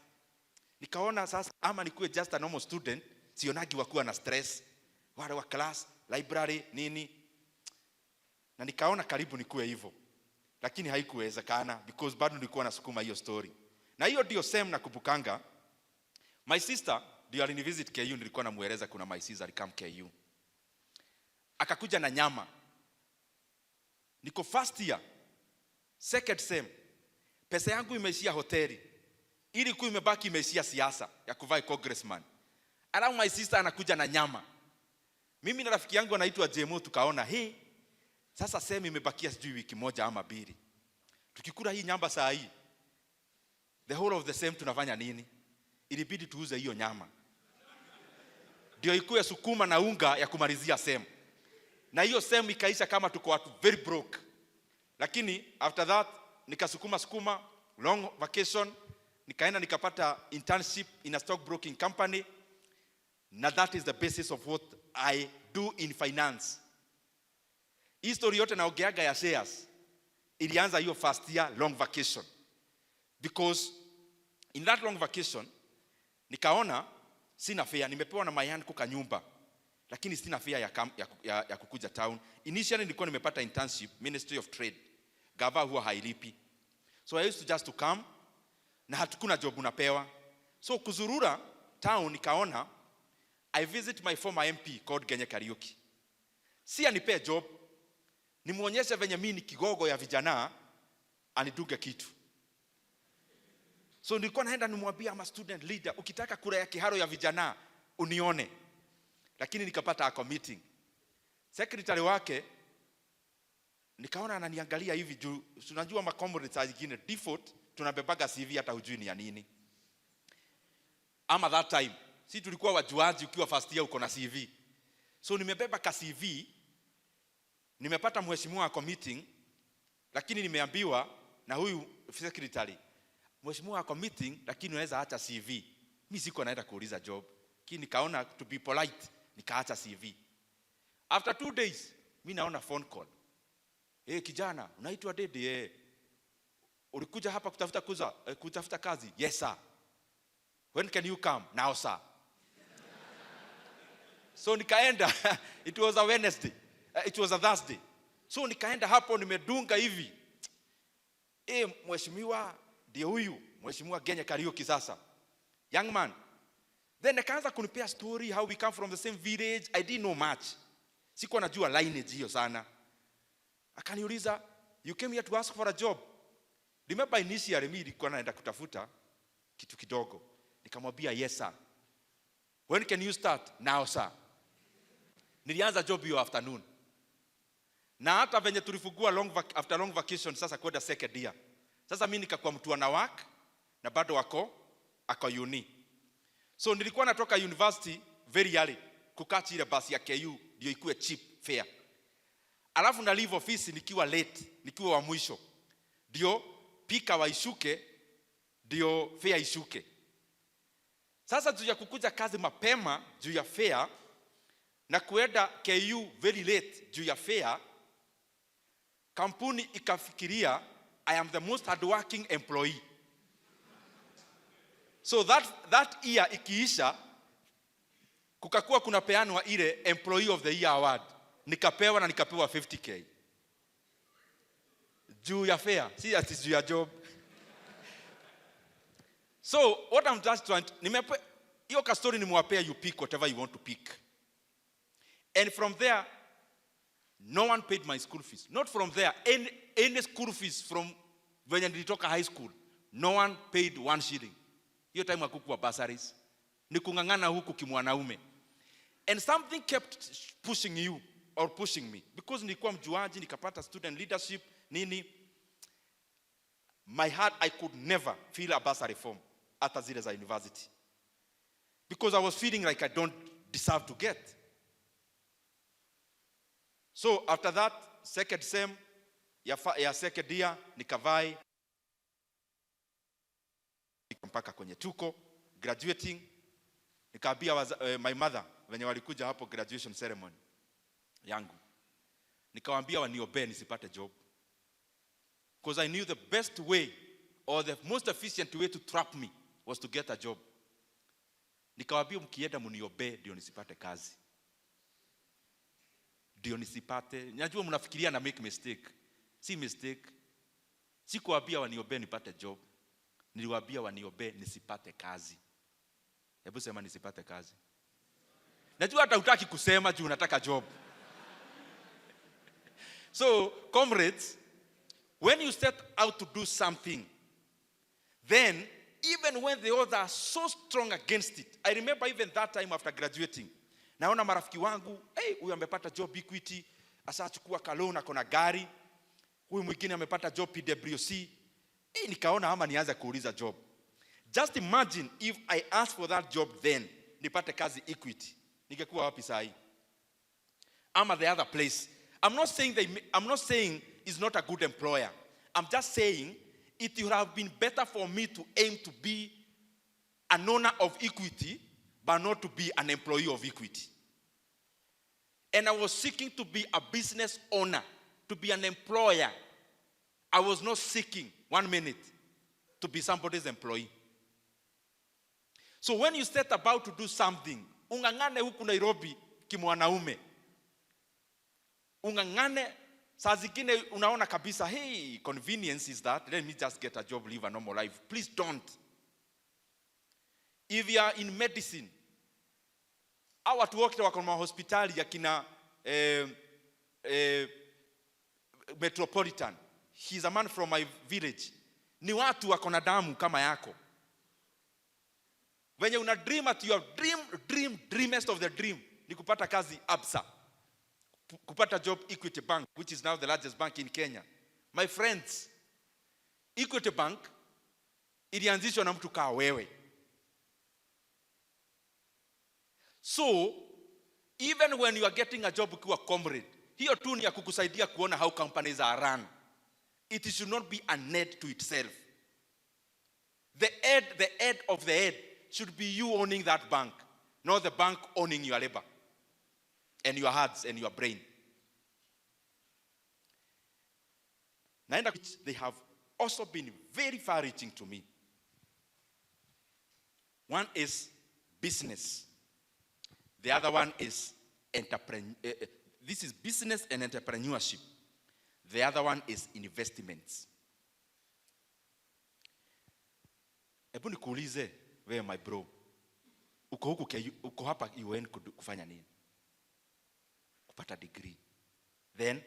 Nikaona sasa ama nikuwe just a normal student, sionagi wakuwa na stress, wale wa class, library, nini. Na nikaona karibu nikuwe hivyo. Lakini haikuwezekana because bado nilikuwa nasukuma hiyo story. Na hiyo ndio same na kupukanga. My sister, ndio alinivisit KU, nilikuwa namueleza kuna my sister alikam KU. Akakuja na nyama. Niko first year, second sem. Pesa yangu imeishia hoteli. Ili kuwa imebaki imeishia siasa ya kuvai congressman. Alafu my sister anakuja na nyama. Mimi na rafiki yangu anaitwa Jemo tukaona, sasa sem imebakia sijui wiki moja ama 2. Tukikula hii nyama saa hii, the whole of the sem tunafanya nini? Ilibidi tuuze hiyo nyama. Ndio ikuwe sukuma na unga ya kumalizia sem. Na hiyo sem ikaisha kama tuko watu very broke. Lakini after that nikasukuma long vacation, nikaenda nikapata internship in a stockbroking company. Na that is the basis of what I do in finance. History yote naongeaga ya shares ilianza hiyo first year long vacation. Because in that long vacation nikaona sina fare, nimepewa na mayan kuka nyumba. Lakini sina fare ya kukuja town. Initially nilikuwa nimepata internship Ministry of Trade. Gava huwa hailipi. So I used to just to come na hatukuna job unapewa. So kuzurura town nikaona I visit my former MP called Genye Kariuki. Si anipe job, nimuonyeshe venye mimi ni kigogo ya vijana aniduge kitu. So nilikuwa naenda nimwambia ama student leader, ukitaka kura ya kiharo ya vijana unione. Lakini nikapata ako meeting. Secretary wake nikaona ananiangalia hivi juu tunajua makomrades zingine default tunabebaga CV hata hujui ni ya nini. Ama that time si tulikuwa wajuaji ukiwa first year uko na CV. So nimebeba ka CV, nimepata mheshimiwa ako meeting, lakini nimeambiwa na huyu secretary, mheshimiwa ako meeting lakini unaweza acha CV. Mimi siko naenda kuuliza job. Lakini nikaona to be polite, nikaacha CV. After 2 days, mimi naona phone call. Kijana, unaitwa Dede? Ulikuja hapa kutafuta kazi? Yes sir. When can you come? Now sir. So nikaenda, it was a Wednesday. It was a Thursday. So nikaenda hapo nimedunga hivi. Mheshimiwa ndio huyu, mheshimiwa Genye Kariuki sasa. Young man. Then akaanza kunipea story how we come from the same village. I didn't know much. Sikuwa najua lineage hiyo sana. Akaniuliza, you came here to ask for a job? Remember initially mimi nilikuwa naenda kutafuta kitu kidogo. Nikamwambia yes sir. When can you start? Now sir. Nilianza job hiyo afternoon. Na hata venye tulifungua after long vacation sasa kwenda second year. Sasa mimi nikakuwa mtu ana work na bado ako uni. So nilikuwa natoka university very early kukachi ile basi ya KU ndio ikuwe cheap fare. Alafu na leave office nikiwa late, nikiwa wa mwisho. Ndio pika waishuke, ndio fare ishuke. Sasa juu ya kukuja kazi mapema juu ya fare na kuenda KU very late juu ya fare, kampuni ikafikiria I am the most hardworking employee. So that year ikiisha, kukakuwa kuna peanwa ile employee of the year award. Nikapewa na nikapewa 50k. Juu ya fare, si ati juu ya job. So what I'm just trying to, hiyo ka story nimewapea, you pick whatever you want to pick. And from there, no one paid my school fees. Not from there, any school fees from when nilitoka high school. No one paid 1 shilling. Hiyo time hakukuwa bursaries. Nikungangana huku kimwanaume. And something kept pushing you or pushing me. Because nilikuwa mjuaji, nikapata student leadership, nini. My heart, I could never feel a bursary form at zile za university. Because I was feeling like I don't deserve to get. So after that second sem ya second year nikavai mpaka kwenye tuko graduating. Nikaambia my mother wenye walikuja hapo graduation ceremony yangu, nikawaambia waniobe nisipate job, because I knew the best way or the most efficient way to trap me was to get a job. Nikawaambia mkienda muniobe ndio nisipate kazi, ndio nisipate. Najua mnafikiria na make mistake, si mistake. Sikuwaambia waniobe nipate job, niliwaambia waniobe nisipate kazi. Hebu sema nisipate kazi. Najua hata hutaki kusema juu unataka job. So, comrades, when you set out to do something, then even when the others are so strong against it, I remember even that time after graduating, naona marafiki wangu, huyu amepata job Equity, asachukua kalona kona gari, huyu mwingine amepata job PWC, nikaona ama nianze kuuliza job. Just imagine if I asked for that job then, nipate kazi Equity, ningekuwa wapi saa hii? Ama the other place. I'm not saying it's not a good employer. I'm just saying it would have been better for me to aim to be an owner of Equity, but not to be an employee of Equity. And I was seeking to be a business owner, to be an employer. I was not seeking, 1 minute, to be somebody's employee. So when you set about to do something, ungangane huku Nairobi kimwanaume. Ungangane, saa zingine unaona kabisa, hey, convenience is that, let me just get a job, live a normal life. Please don't. If you are in medicine, au watu wote wako kwa hospitali ya kina Metropolitan. He's a man from my village. Ni watu wako na damu kama yako. When you dream at your dreamest of the dream, ni kupata kazi Absa, kupata job Equity Bank, which is now the largest bank in Kenya. My friends, Equity Bank ilianzishwa na mtu kaa wewe. So, even when you are getting a job ukiwa comrade, hiyo tu ni ya kukusaidia kuona how companies are run. It should not be an aid to itself. The head of the head should be you owning that bank, not the bank owning your labor and your hearts and your brain. They have also been very far-reaching to me. One is business. The other one is this is business and entrepreneurship. The other one is investments. Hebu nikuulize wewe my bro. Uko hapa UN kufanya nini? Kupata degree. Then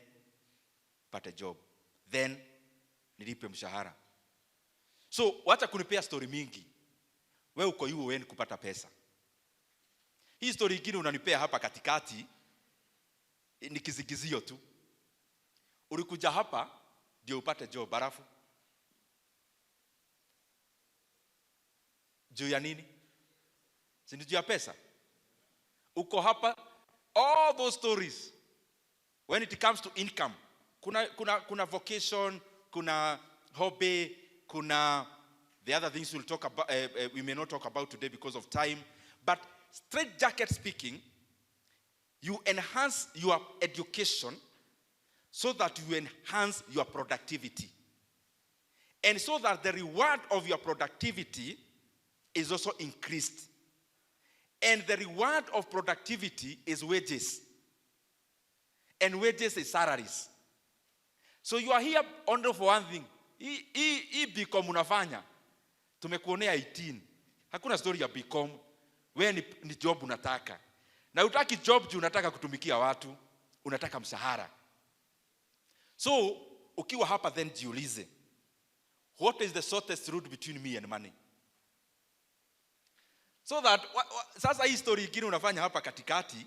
pata job. Then nilipe mshahara. So wacha kunipea story mingi. Wewe uko UN kupata pesa. Hii story nyingine unanipea hapa katikati ni kizigizio tu. Ulikuja hapa ndio upate job barafu. Juu ya nini? Si juu ya pesa. Uko hapa, all those stories when it comes to income, kuna vocation, kuna hobby, kuna the other things we'll talk about, we may not talk about today because of time, but straight jacket speaking, you enhance your education so that you enhance your productivity. And so that the reward of your productivity is also increased. And the reward of productivity is wages. And wages is salaries. So you are here only for one thing. Hii BCom unafanya, tumekuonea 18. Hakuna story ya BCom. Wewe ni job unataka. Na utaki job juu unataka kutumikia watu, unataka mshahara. So, ukiwa hapa then jiulize, what is the shortest route between me and money? So that, sasa hii story ingine unafanya hapa katikati,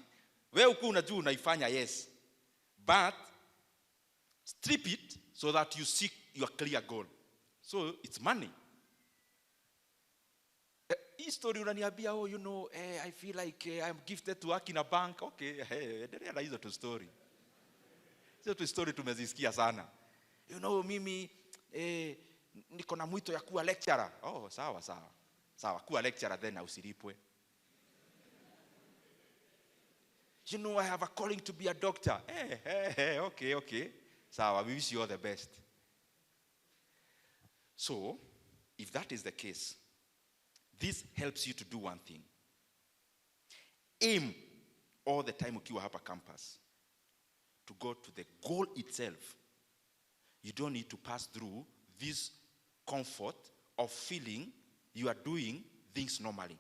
wewe uko unajua unaifanya yes. But, strip it so that you seek your clear goal. So, it's money. Hii story unaniambia, oh, you know, I feel like I'm gifted to work in a bank. Okay, endelea na hizo tu story. Hizo tu story tumezisikia sana. You know, mimi niko na mwito ya kuwa lecturer. Oh, sawa sawa. Sawa, kuwa lecturer then usilipwe. You know, I have a calling to be a doctor. Okay. Sawa, we wish you all the best. So, if that is the case, this helps you to do one thing. Aim all the time ukiwa hapa campus to go to the goal itself. You don't need to pass through this comfort of feeling you are doing things normally.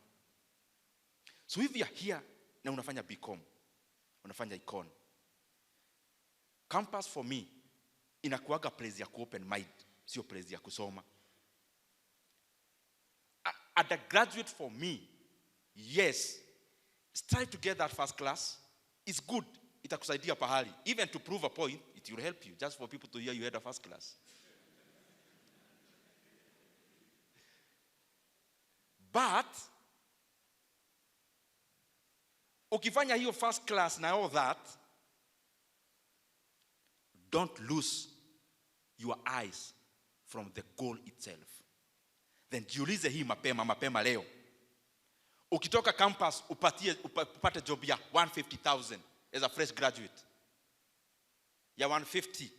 So if you are here na unafanya BCom, unafanya econ, campus for me inakuaga place ya ku-open mind, sio place ya kusoma. At a graduate for me, yes, strive to get that first class. It's good. Itakusaidia pahali. Even to prove a point, it will help you. Just for people to hear you had a first class. But, ukifanya hiyo first class na all that, don't lose your eyes from the goal itself. Then jiulize hii mapema leo. Ukitoka campus upate job ya 150,000 as a fresh graduate. Ya 150.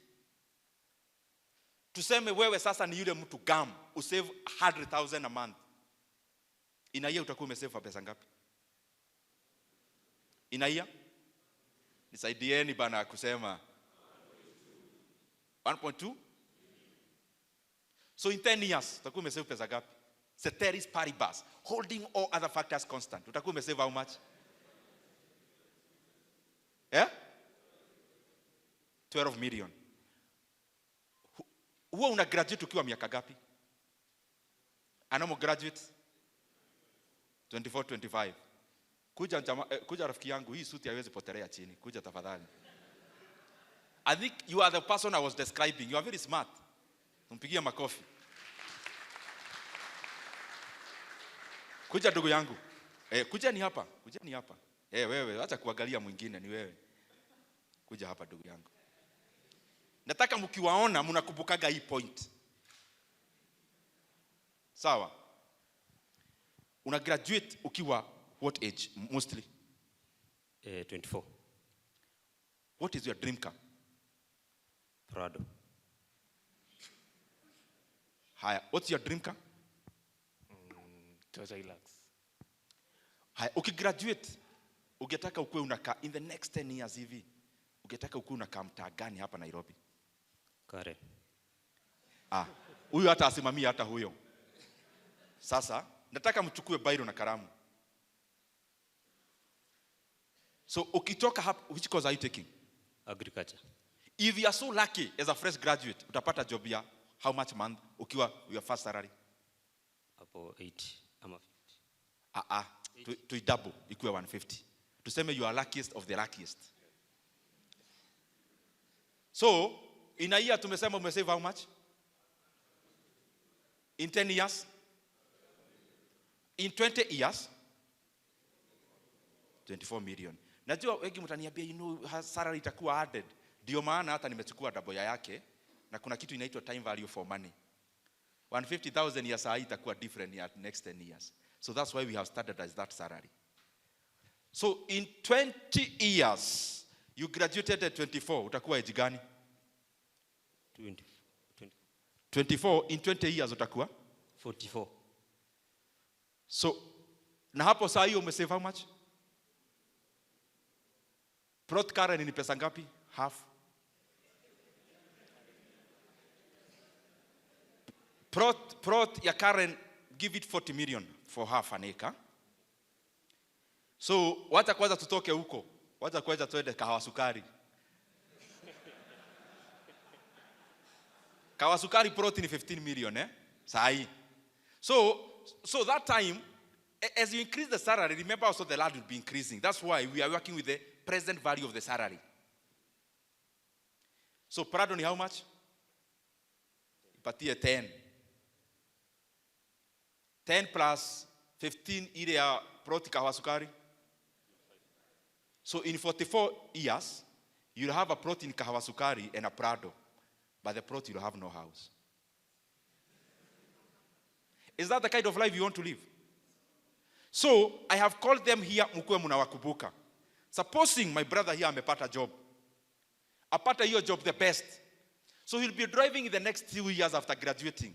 Tuseme wewe sasa ni yule mtu gam, usave 100,000 a month. In a year utakuwa umesave pesa ngapi? In a year? Nisaidieni bana kusema 1.2. So in 10 years utakuwa umesave pesa ngapi? Ceteris paribus, holding all other factors constant. Utakuwa umesave how much? Yeah? 12 million. Huwa una graduate ukiwa miaka gapi? Anamo graduate 24, 25. Kuja rafiki yangu, hii suti haiwezi potelea chini. Kuja tafadhali. I think you are the person I was describing. You are very smart. Tumpigie makofi. Kuja ndugu yangu. Kuja ni hapa. Wewe, acha kuangalia mwingine ni wewe. Kuja hapa ndugu yangu. Nataka mkiwaona mnakumbukaga hii point. Sawa? Una graduate ukiwa what age mostly? 24. What is your dream car? Prado. Haya, what's your dream car? Toyota Hilux. Haya, ukigraduate ungetaka ukue unakaa in the next 10 years hivi. Ungetaka ukue unakaa mtaa gani hapa Nairobi? Karen. Huyo hata asimamia hata huyo. Sasa nataka mchukue bairo na kalamu. So ukitoka hapa, which course are you taking? Agriculture. If you are so lucky as a fresh graduate, utapata job ya how much month ukiwa your first salary? Hapo 80 ama 50. To double ikuwe 150. Tuseme you are luckiest of the luckiest. So in a year tumesema umesave how much? In 10 years? In 20 years? 24 million. Najua wengi mtaniambia you know salary itakuwa added. Ndio maana hata nimechukua double yake na kuna kitu inaitwa time value for money. 150,000 years itakuwa different in next 10 years. So that's why we have standardized that salary. So in 20 years you graduated at 24, utakuwa age gani? 24 in 20 years utakuwa 44. So na hapo saa hiyo umesave how much? Plot Karen ni pesa ngapi? Half. Plot ya Karen, give it 40 million for half an acre. So wacha kwanza tutoke huko. Wacha kwanza tuende Kahawa Sukari. Kahawa Sukari plot ni 15 million Sahi. So that time, as you increase the salary, remember also the land will be increasing. That's why we are working with the present value of the salary. So Prado ni how much? Ipatie 10. 10 plus 15 ile ya plot Kahawa Sukari. So in 44 years, You'll have a plot in Kahawasukari and a Prado, but the plot you'll have no house. Is that the kind of life you want to live? So, I have called them here, mukue munawakubuka. Supposing my brother here amepata job. Apata your job the best. So he'll be driving in the next 2 years after graduating.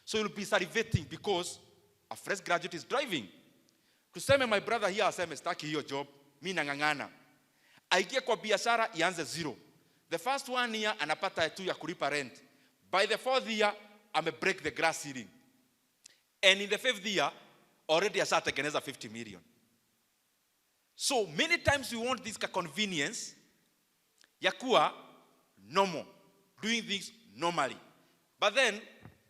So he'll be salivating because a fresh graduate is driving. Tuseme my brother here aseme staki hiyo job, mi nangangana. Aingie kwa biashara ianze zero. The first 1 year anapata tu ya kulipa rent. By the 4th year ame break the glass ceiling. And in the 5th year already ashatengeneza 50 million. So many times we want this convenience ya kuwa normal, doing things normally. But then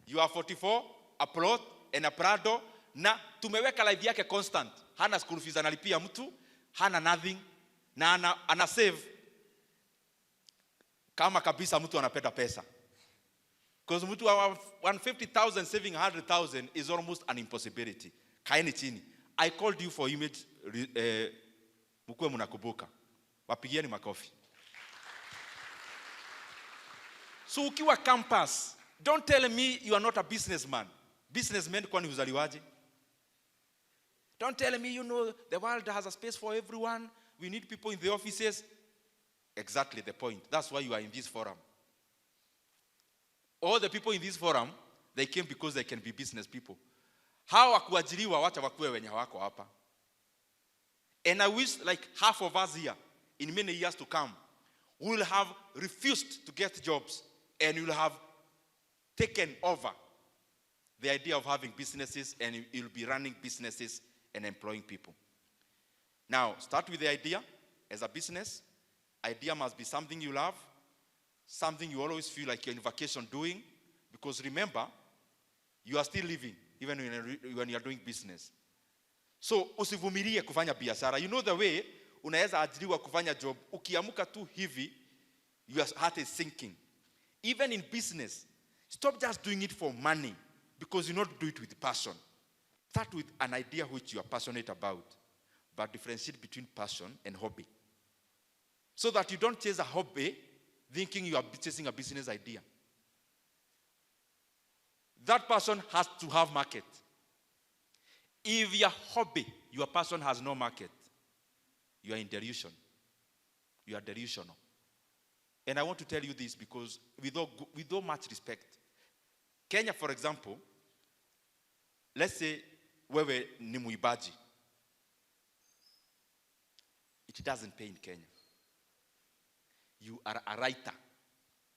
you are 44, a plot and a Prado, na tumeweka life yake constant. Hana school fees analipia mtu, hana nothing, na ana save kama kabisa mtu anapenda pesa. Because mtu wa 150,000 saving 100,000 is almost an impossibility. Kaeni chini. I called you for image, mkue munakubuka. Wapigieni makofi. So ukiwa campus, don't tell me you are not a businessman. Businessmen kwani uzaliwaje? Don't tell me, the world has a space for everyone. We need people in the offices. Exactly the point. That's why you are in this forum. All the people in this forum, they came because they can be business people. How wakuajiriwa wacha wakue wenye hawako hapa. And I wish like half of us here, in many years to come, will have refused to get jobs and will have taken over the idea of having businesses, and you'll be running businesses and employing people. Now, start with the idea as a business. Idea must be something you love, something you always feel like you're in vacation doing, because remember, you are still living even when you're doing business. So, usivumilie kufanya biashara. You know the way unaweza ajiriwa kufanya job, ukiamuka tu hivi, your heart is sinking. Even in business, stop just doing it for money, because you not do it with passion. Start with an idea which you are passionate about, but differentiate between passion and hobby. So that you don't chase a hobby thinking you are chasing a business idea. That passion has to have market. If your hobby, your passion has no market, you are in delusion. You are delusional. And I want to tell you this because with all much respect, Kenya, for example, let's say wewe ni muibaji. It doesn't pay in Kenya. You are a writer.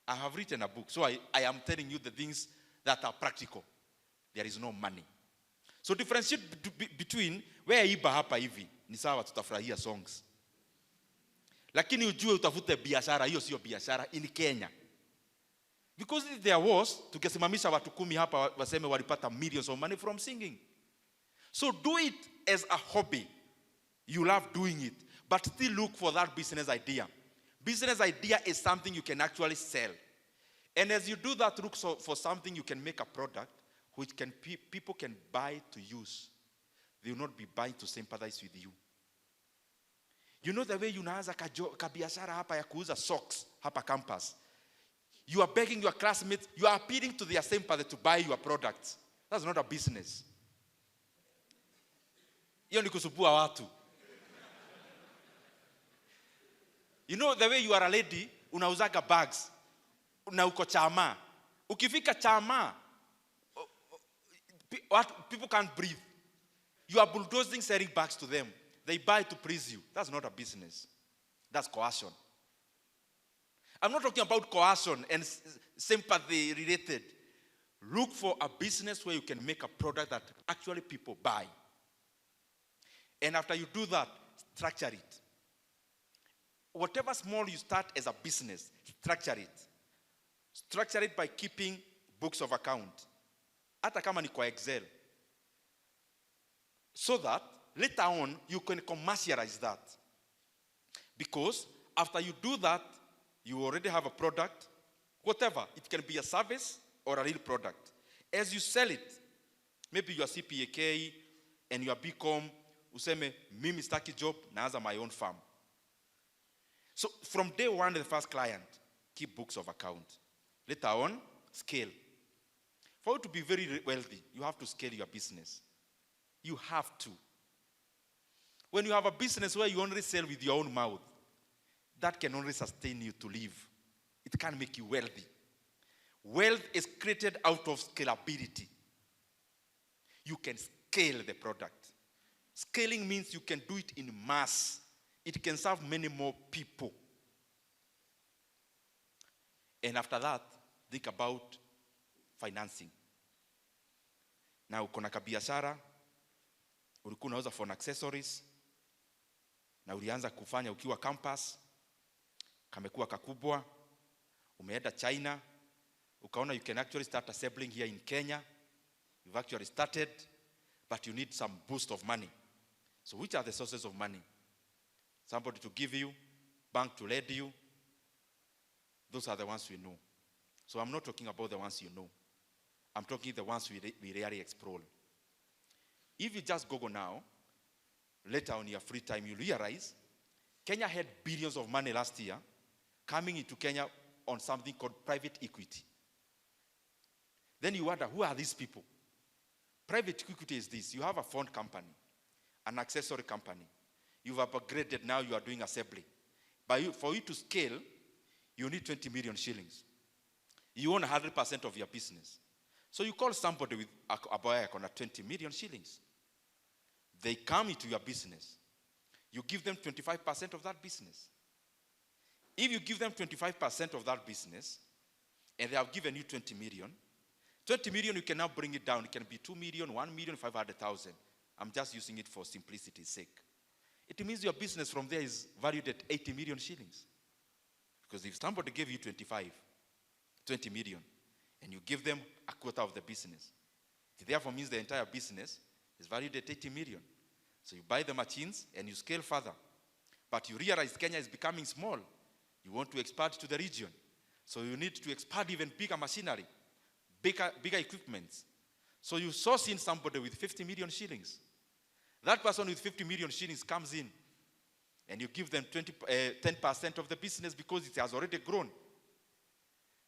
I have written a book, so I am telling you the things that are practical. There is no money. So differentiate between where iba hapa hivi, ni sawa tutafurahia songs. Lakini ujue utafute biashara, hiyo sio biashara in Kenya. Because if there was, tungesimamisha watu 10 hapa waseme walipata millions of money from singing. So do it as a hobby. You love doing it, but still look for that business idea. Business idea is something you can actually sell. And as you do that, look for something you can make a product which people can buy to use. They will not be buying to sympathize with you. You know the way unaanza kabiashara hapa ya kuuza socks hapa campus. You are begging your classmates, you are appealing to their sympathy to buy your products. That's not a business. Hiyo ni kusubua watu. You know the way you are a lady, unauzaga bags, na uko chama. Ukifika chama, people can't breathe. You are bulldozing selling bags to them. They buy to please you. That's not a business. That's coercion. I'm not talking about coercion and sympathy related. Look for a business where you can make a product that actually people buy. And after you do that, structure it. Whatever small you start as a business, structure it. Structure it by keeping books of account. Hata kama ni kwa Excel. So that later on you can commercialize that. Because after you do that, you already have a product, whatever. It can be a service or a real product. As you sell it, maybe you are CPAK and you are BCom, useme, mimi staki job, naanza my own farm. So from day one, the first client, keep books of account. Later on, scale. For you to be very wealthy, you have to scale your business. You have to. When you have a business where you only sell with your own mouth, that can only sustain you to live. It can't make you wealthy. Wealth is created out of scalability. You can scale the product. Scaling means you can do it in mass. It can serve many more people. And after that, think about financing. Na uko na kabiashara, ulikuwa unauza phone accessories, na ulianza kufanya ukiwa campus, kamekuwa kakubwa, umeenda China, ukaona you can actually start assembling here in Kenya. You've actually started, but you need some boost of money. So which are the sources of money? Somebody to give you, bank to lend you. Those are the ones we know. So I'm not talking about the ones you know. I'm talking the ones we rarely explore. If you just Google now, later on your free time, you realize Kenya had billions of money last year coming into Kenya on something called private equity. Then you wonder, who are these people? Private equity is this. You have a phone company, an accessory company. You've upgraded, now you are doing assembly. But for you to scale, you need 20 million shillings. You own 100% of your business. So you call somebody with a buyer on 20 million shillings. They come into your business. You give them 25% of that business. If you give them 25% of that business, and they have given you 20 million, 20 million, you can now bring it down. It can be 2 million, 1,500,000. I'm just using it for simplicity's sake. It means your business from there is valued at 80 million shillings. Because if somebody gave you 20 million, and you give them a quarter of the business, it therefore means the entire business is valued at 80 million. So you buy the machines and you scale further. But you realize Kenya is becoming small. You want to expand to the region. So you need to expand even bigger machinery, bigger equipment. So you source in somebody with 50 million shillings. That person with 50 million shillings comes in, and you give them 10% of the business because it has already grown.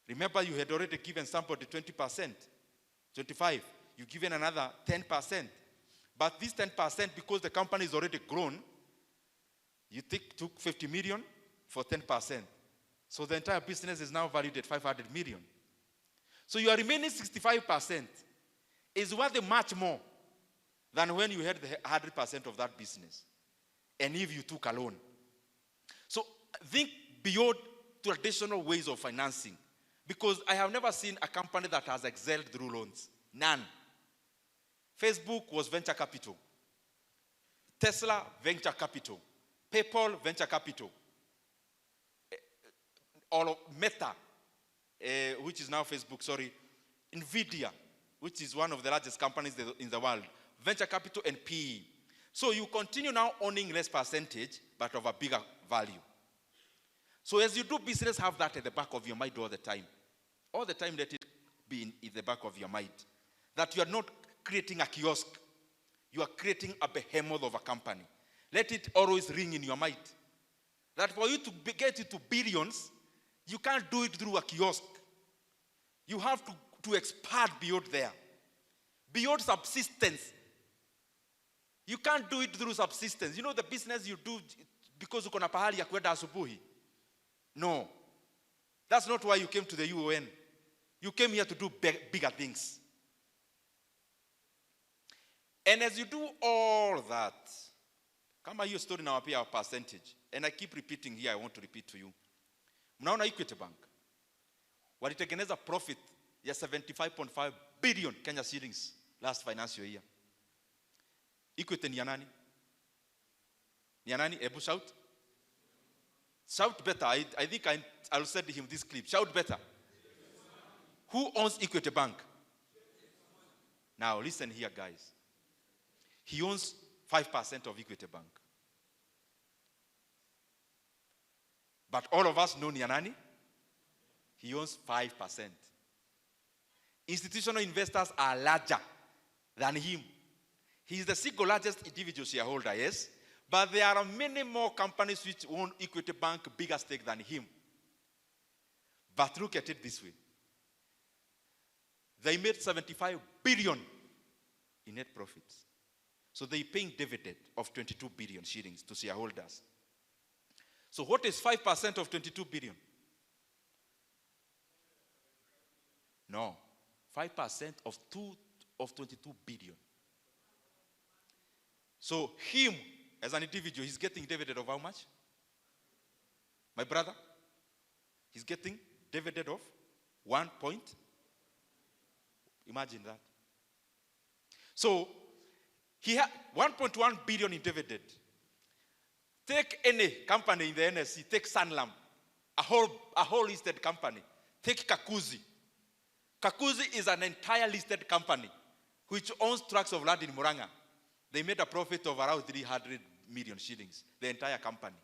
Remember, you had already given somebody 20%, 25%. You've given another 10%. But this 10%, because the company is already grown, you took 50 million for 10%. So the entire business is now valued at 500 million. So your remaining 65% is worth much more than when you had the 100% of that business. And if you took a loan. So think beyond traditional ways of financing. Because I have never seen a company that has excelled through loans. None. Facebook was venture capital. Tesla, venture capital. PayPal, venture capital. All of Meta, which is now Facebook, Nvidia, which is one of the largest companies in the world. Venture capital and PE. So you continue now owning less percentage, but of a bigger value. So as you do business, have that at the back of your mind all the time. All the time, let it be in the back of your mind. That you are not creating a kiosk. You are creating a behemoth of a company. Let it always ring in your mind. That for you to get into billions, you can't do it through a kiosk. You have to expand beyond there. Beyond subsistence. You can't do it through subsistence. You know the business you do because uko na pahali ya kwenda asubuhi? No. That's not why you came to the UON. You came here to do bigger things. And as you do all that, kama hiyo story nawapia a percentage. And I keep repeating here, I want to repeat to you. Mnaona Equity Bank. Walitengeneza profit ya 75.5 billion Kenya shillings last financial year. Equity ni ya nani? Ni ya nani? Ebu shout. Shout better. I think I'll send him this clip. Shout better. Who owns Equity Bank? Now listen here, guys. He owns 5% of Equity Bank. But all of us know ni ya nani? He owns 5%. Institutional investors are larger than him. He is the single largest individual shareholder, yes? But there are many more companies which own Equity Bank bigger stake than him. But look at it this way. They made 75 billion in net profits. So they're paying dividend of 22 billion shillings to shareholders. So what is 5% of 22 billion? No. 5% of 22 billion. So him, as an individual, he's getting dividend of how much? My brother? He's getting dividend of 1 point. Imagine that. So he had 1.1 billion in dividend. Take any company in the NSC, take Sanlam, a whole listed company. Take Kakuzi. Kakuzi is an entire listed company which owns tracts of land in Muranga. They made a profit of around 300 million shillings, the entire company.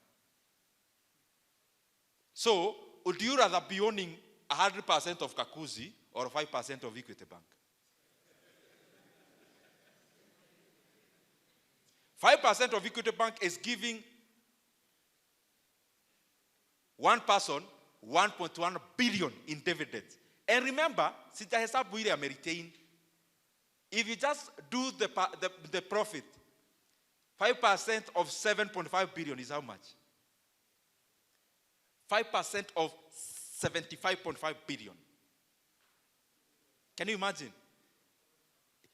So, would you rather be owning 100% of Kakuzi or 5% of Equity Bank? 5% of Equity Bank is giving one person 1.1 billion in dividends. And remember, sitahesabu ile ameritain. If you just do the profit, 5% of 7.5 billion is how much? 5% of 75.5 billion. Can you imagine?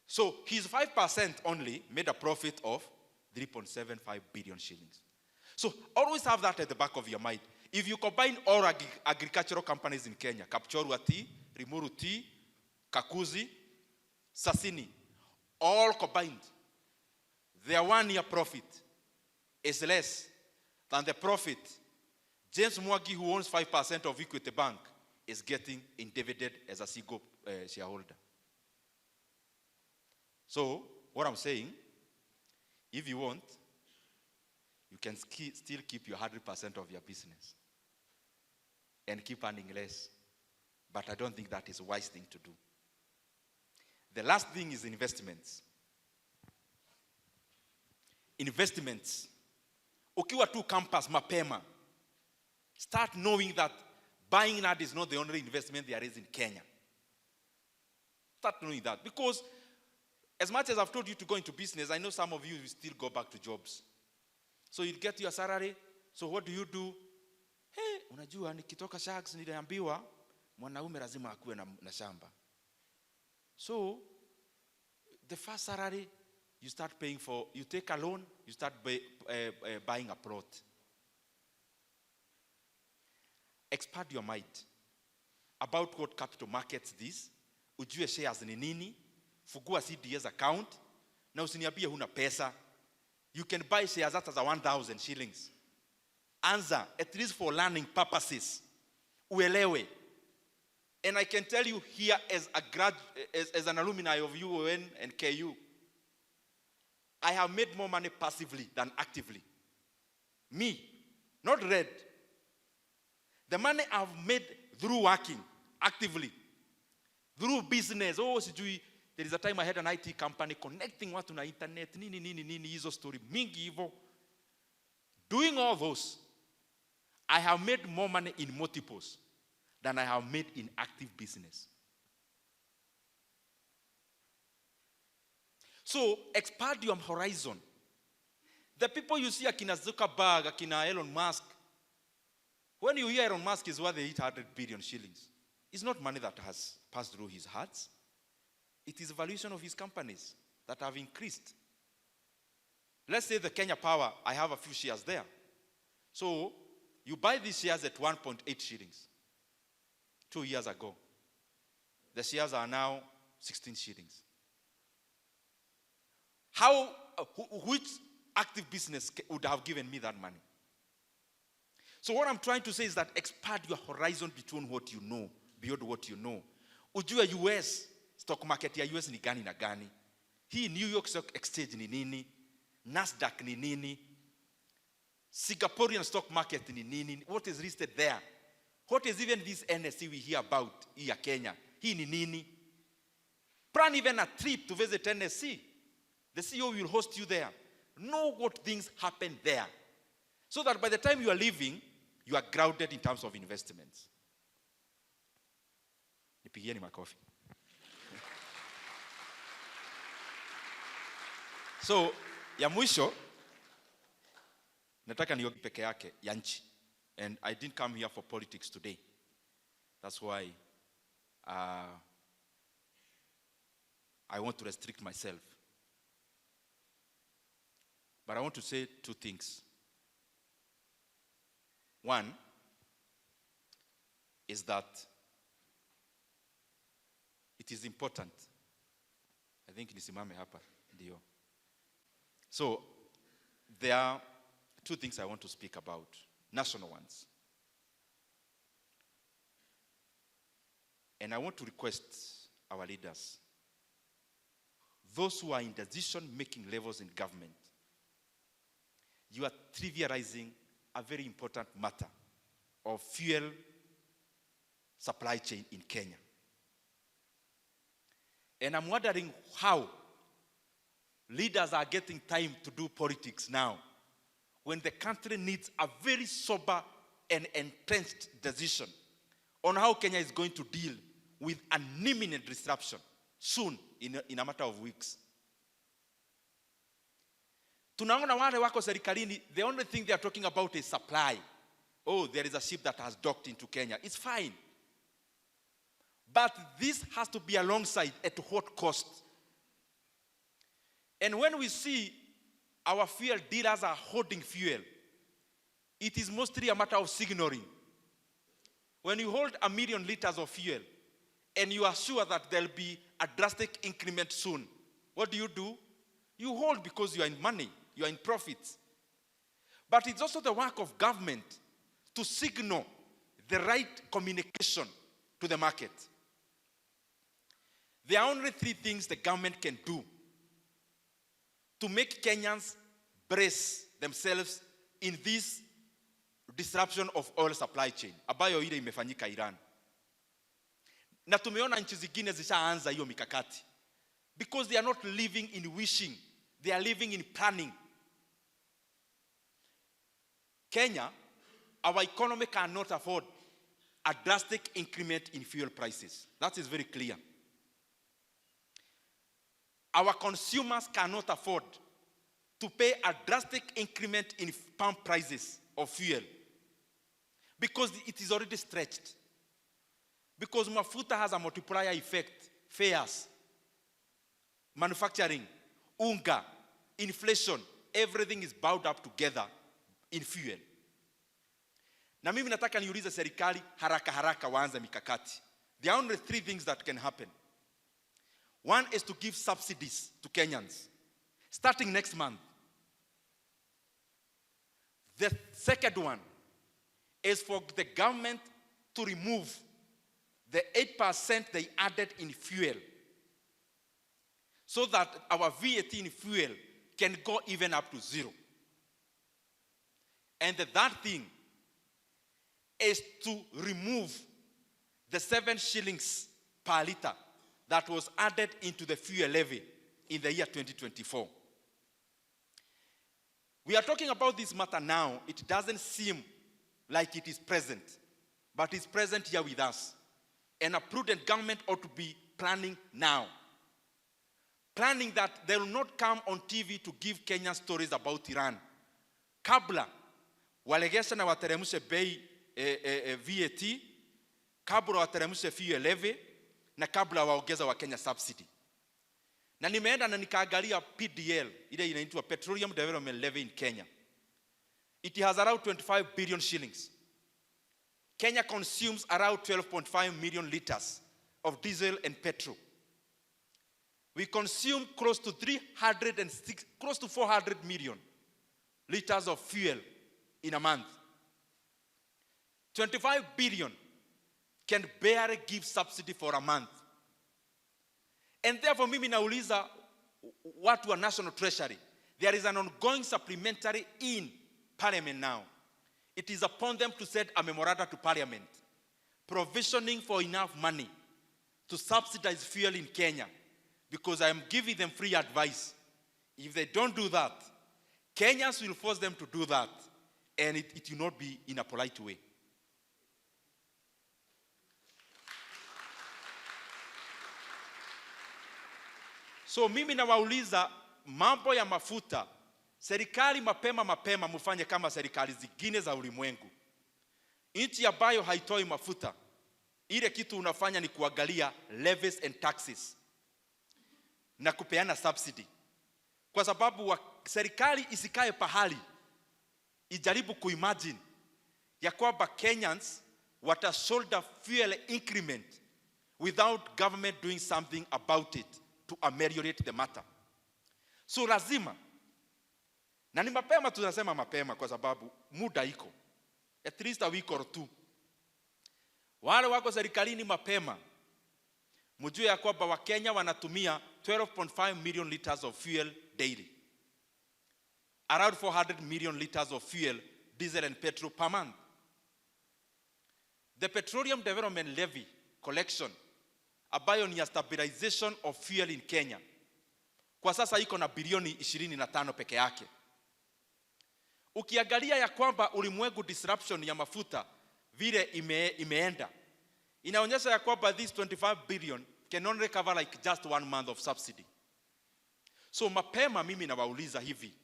So his 5% only made a profit of 3.75 billion shillings. So always have that at the back of your mind. If you combine all agricultural companies in Kenya, Kapchorwa Tea, Rimuru Tea, Kakuzi, Sasini, all combined, their 1 year profit is less than the profit James Mwagi, who owns 5% of Equity Bank, is getting in dividend as a single shareholder. So, what I'm saying, if you want, you can still keep your 100% of your business and keep earning less. But I don't think that is a wise thing to do. The last thing is investments. Investments. Ukiwa tu campus mapema, start knowing that buying land is not the only investment there is in Kenya. Start knowing that. Because as much as I've told you to go into business, I know some of you will still go back to jobs. So you get your salary. So what do? Hey, unajua nikitoka Sharks niliambiwa mwanaume lazima akuwe na shamba. So the first salary you start paying for, you take a loan, you start buying a plot. Expand your mind about what capital markets this. Ujue shares ni nini, fungua CDS account, na usiniambie huna pesa. You can buy shares that as a 1,000 shillings. Answer, at least for learning purposes. Uelewe. And I can tell you here as an alumni of UON and KU, I have made more money passively than actively. Me, not red. The money I've made through working actively, through business. Oh, there is a time I had an IT company connecting watu na internet, nini, hizo story, mingi hivo. Doing all those, I have made more money in multiples than I have made in active business. So, expand your horizon. The people you see, Akina Zuckerberg, Akina Elon Musk, when you hear Elon Musk is worth 800 billion shillings, it's not money that has passed through his hands. It is the valuation of his companies that have increased. Let's say the Kenya Power, I have a few shares there. So, you buy these shares at 1.8 shillings 2 years ago. The shares are now 16 shillings. Which active business would have given me that money? So what I'm trying to say is that expand your horizon between what you know, beyond what you know. Ujue US, stock market ya US ni gani na gani. Hii New York Stock Exchange ni nini? Nasdaq ni nini? Singaporean stock market ni nini? What is listed there? What is even this NSC we hear about here Kenya? Hii ni nini? Plan even a trip to visit NSC. The CEO will host you there. Know what things happen there. So that by the time you are leaving, you are grounded in terms of investments. Nipigieni makofi. So, ya mwisho, nataka niyo peke yake ya nchi. And I didn't come here for politics today. That's why I want to restrict myself. But I want to say two things. One is that it is important. I think nisimame hapa ndio. So there are two things I want to speak about, national ones. And I want to request our leaders, those who are in decision-making levels in government, you are trivializing a very important matter of fuel supply chain in Kenya. And I'm wondering how leaders are getting time to do politics now when the country needs a very sober and entrenched decision on how Kenya is going to deal with an imminent disruption soon in a matter of weeks. Tunaona wale wako serikalini, the only thing they are talking about is supply. Oh, there is a ship that has docked into Kenya. It's fine. But this has to be alongside at what cost? And when we see our fuel dealers are holding fuel, it is mostly a matter of signaling. When you hold 1 million liters of fuel and you are sure that there will be a drastic increment soon, what do? You hold because you are in money, you are in profits. But it's also the work of government to signal the right communication to the market. There are only 3 things the government can do to make Kenyans brace themselves in this disruption of oil supply chain ambayo ile imefanyika Iran. Na tumeona nchi zingine zishaanza hiyo mikakati because they are not living in wishing, they are living in planning. Kenya, our economy cannot afford a drastic increment in fuel prices. That is very clear. Our consumers cannot afford to pay a drastic increment in pump prices of fuel because it is already stretched. Because mafuta has a multiplier effect, fares, manufacturing, unga, inflation, everything is bound up together in fuel. Na mimi nataka niulize serikali haraka waanze mikakati. There are only 3 things that can happen. One is to give subsidies to Kenyans, starting next month. The second one is for the government to remove the 8% they added in fuel so that our VAT in fuel can go even up to 0. And the third thing is to remove the 7 shillings per liter that was added into the fuel levy in the year 2024. We are talking about this matter now. It doesn't seem like it is present, but it's present here with us. And a prudent government ought to be planning now. Planning that they will not come on TV to give Kenyan stories about Iran. Kabla, walegesha na wateremshe bei VAT, kabla wateremshe fuel levy, na kabla waongeza wa Kenya subsidy. Na nimeenda na nikaangalia PDL, ile inaitwa Petroleum Development Levy in Kenya. It has around 25 billion shillings. Kenya consumes around 12.5 million liters of diesel and petrol. We consume close to 400 million liters of fuel in a month. 25 billion can barely give subsidy for a month. And therefore, mimi nauliza watu wa National Treasury, there is an ongoing supplementary in Parliament now. It is upon them to send a memorandum to Parliament, provisioning for enough money to subsidize fuel in Kenya, because I am giving them free advice. If they don't do that, Kenyans will force them to do that, and it will not be in a polite way. So mimi nawauliza, mambo ya mafuta, serikali mapema mufanye kama serikali zingine za ulimwengu. Nchi ambayo haitoi mafuta, ile kitu unafanya ni kuangalia levies and taxes na kupeana subsidy. Kwa sababu serikali isikae pahali ijaribu kuimagine ya kwamba Kenyans shoulder fuel increment without government doing something about it to ameliorate the matter. So lazima, na ni mapema, tunasema mapema kwa sababu muda iko, at least a week or two. Wale wako serikalini mapema, mjue ya kwamba Wakenya wanatumia 12.5 million liters of fuel daily. Around 400 million liters of fuel, diesel and petrol per month. The Petroleum Development Levy collection, ambayo ni ya stabilization of fuel in Kenya, kwa sasa iko na bilioni 25 peke yake. Ukiangalia ya kwamba ulimwengu disruption ya mafuta vile imeenda, inaonyesha ya kwamba this 25 billion can only cover like just 1 month of subsidy. So mapema mimi nawauliza hivi,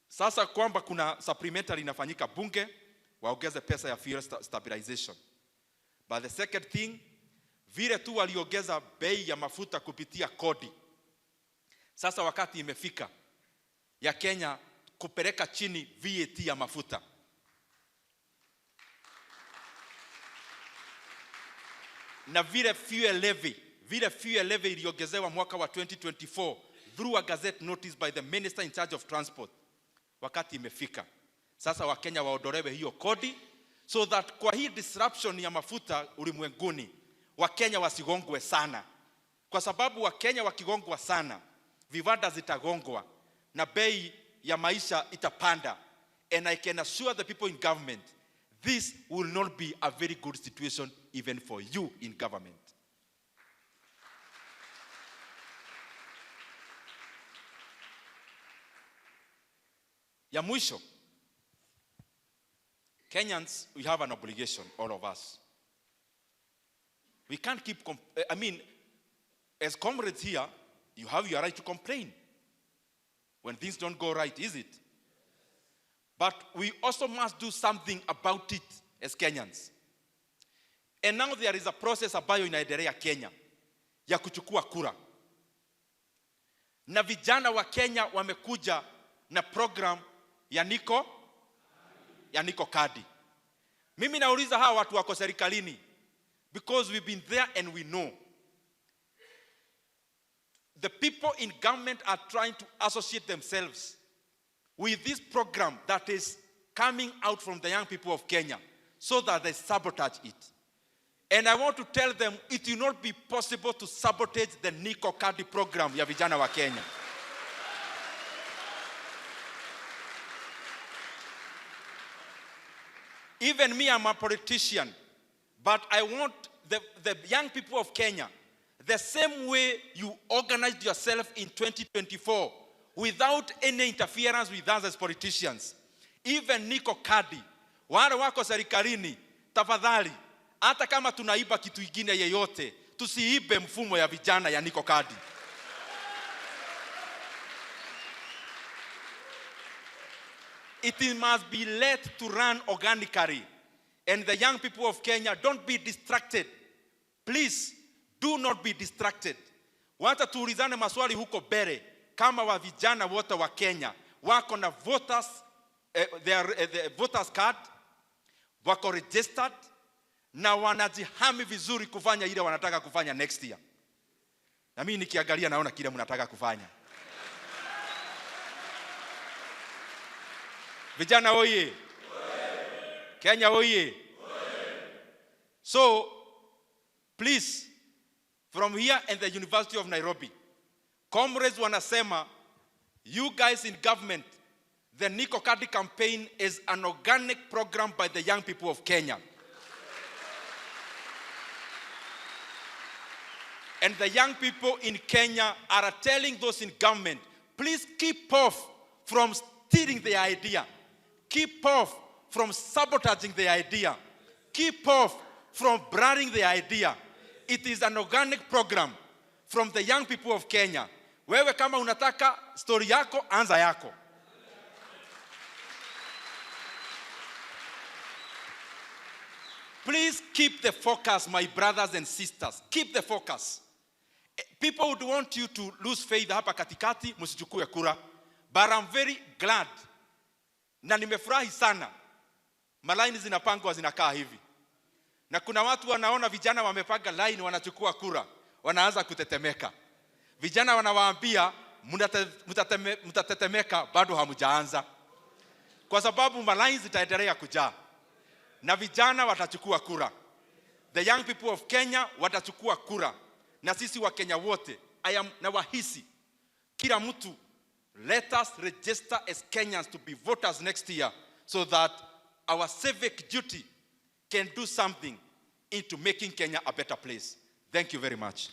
sasa kwamba kuna supplementary inafanyika bunge, waongeze pesa ya fuel stabilization. But the second thing, vile tu waliongeza bei ya mafuta kupitia kodi, sasa wakati imefika ya Kenya kupeleka chini VAT ya mafuta. Na vile fuel levy iliongezewa mwaka wa 2024 through a gazette notice by the minister in charge of transport, wakati imefika sasa Wakenya waondolewe hiyo kodi, so that kwa hii disruption ya mafuta ulimwenguni Wakenya wasigongwe sana. Kwa sababu Wakenya wakigongwa sana, viwanda zitagongwa na bei ya maisha itapanda. And I can assure the people in government, this will not be a very good situation even for you in government. Ya mwisho, Kenyans, we have an obligation, all of us. We can't keep, as comrades here, you have your right to complain when things don't go right, is it? But we also must do something about it as Kenyans. And now there is a process ambayo inaendelea Kenya ya kuchukua kura. Na vijana wa Kenya wamekuja na program ya Niko Kadi. Mimi nauliza hawa watu wako serikalini, because we've been there and we know. The people in government are trying to associate themselves with this program that is coming out from the young people of Kenya so that they sabotage it. And I want to tell them, it will not be possible to sabotage the Niko Kadi program ya vijana wa Kenya. Even me, I'm a politician, but I want the young people of Kenya, the same way you organized yourself in 2024 without any interference with us as politicians. Even Niko Kadi, wale wako serikalini, tafadhali, hata kama tunaiba kitu ingine yeyote, tusiibe mfumo ya vijana ya Niko Kadi. It must be let to run organically. And the young people of Kenya, don't be distracted. Please, do not be distracted. Wacha tuulizane maswali huko bere, kama wa vijana wote wa Kenya wako na the voters card, wako registered, na wanajihami vizuri kufanya ile wanataka kufanya next year. Na mimi nikiangalia naona kile mnataka kufanya. Vijana oye! Kenya oye! So, please, from here and the University of Nairobi, comrades wanasema, you guys in government, the Niko Kadi campaign is an organic program by the young people of Kenya. And the young people in Kenya are telling those in government, Please keep off from stealing the idea. Keep off from sabotaging the idea. Keep off from branding the idea. It is an organic program from the young people of Kenya. Wewe kama unataka story yako, anza yako. Please keep the focus, my brothers and sisters. Keep the focus. People would want you to lose faith hapa katikati, msichukue kura. But I'm very glad. Na nimefurahi sana. Malaini zinapangwa zinakaa hivi. Na kuna watu wanaona vijana wamepanga line wanachukua kura. Wanaanza kutetemeka. Vijana wanawaambia mtatetemeka bado hamujaanza. Kwa sababu malaini zitaendelea kujaa. Na vijana watachukua kura. The young people of Kenya watachukua kura. Na sisi wa Kenya wote, na wahisi kila mtu, let us register as Kenyans to be voters next year so that our civic duty can do something into making Kenya a better place. Thank you very much.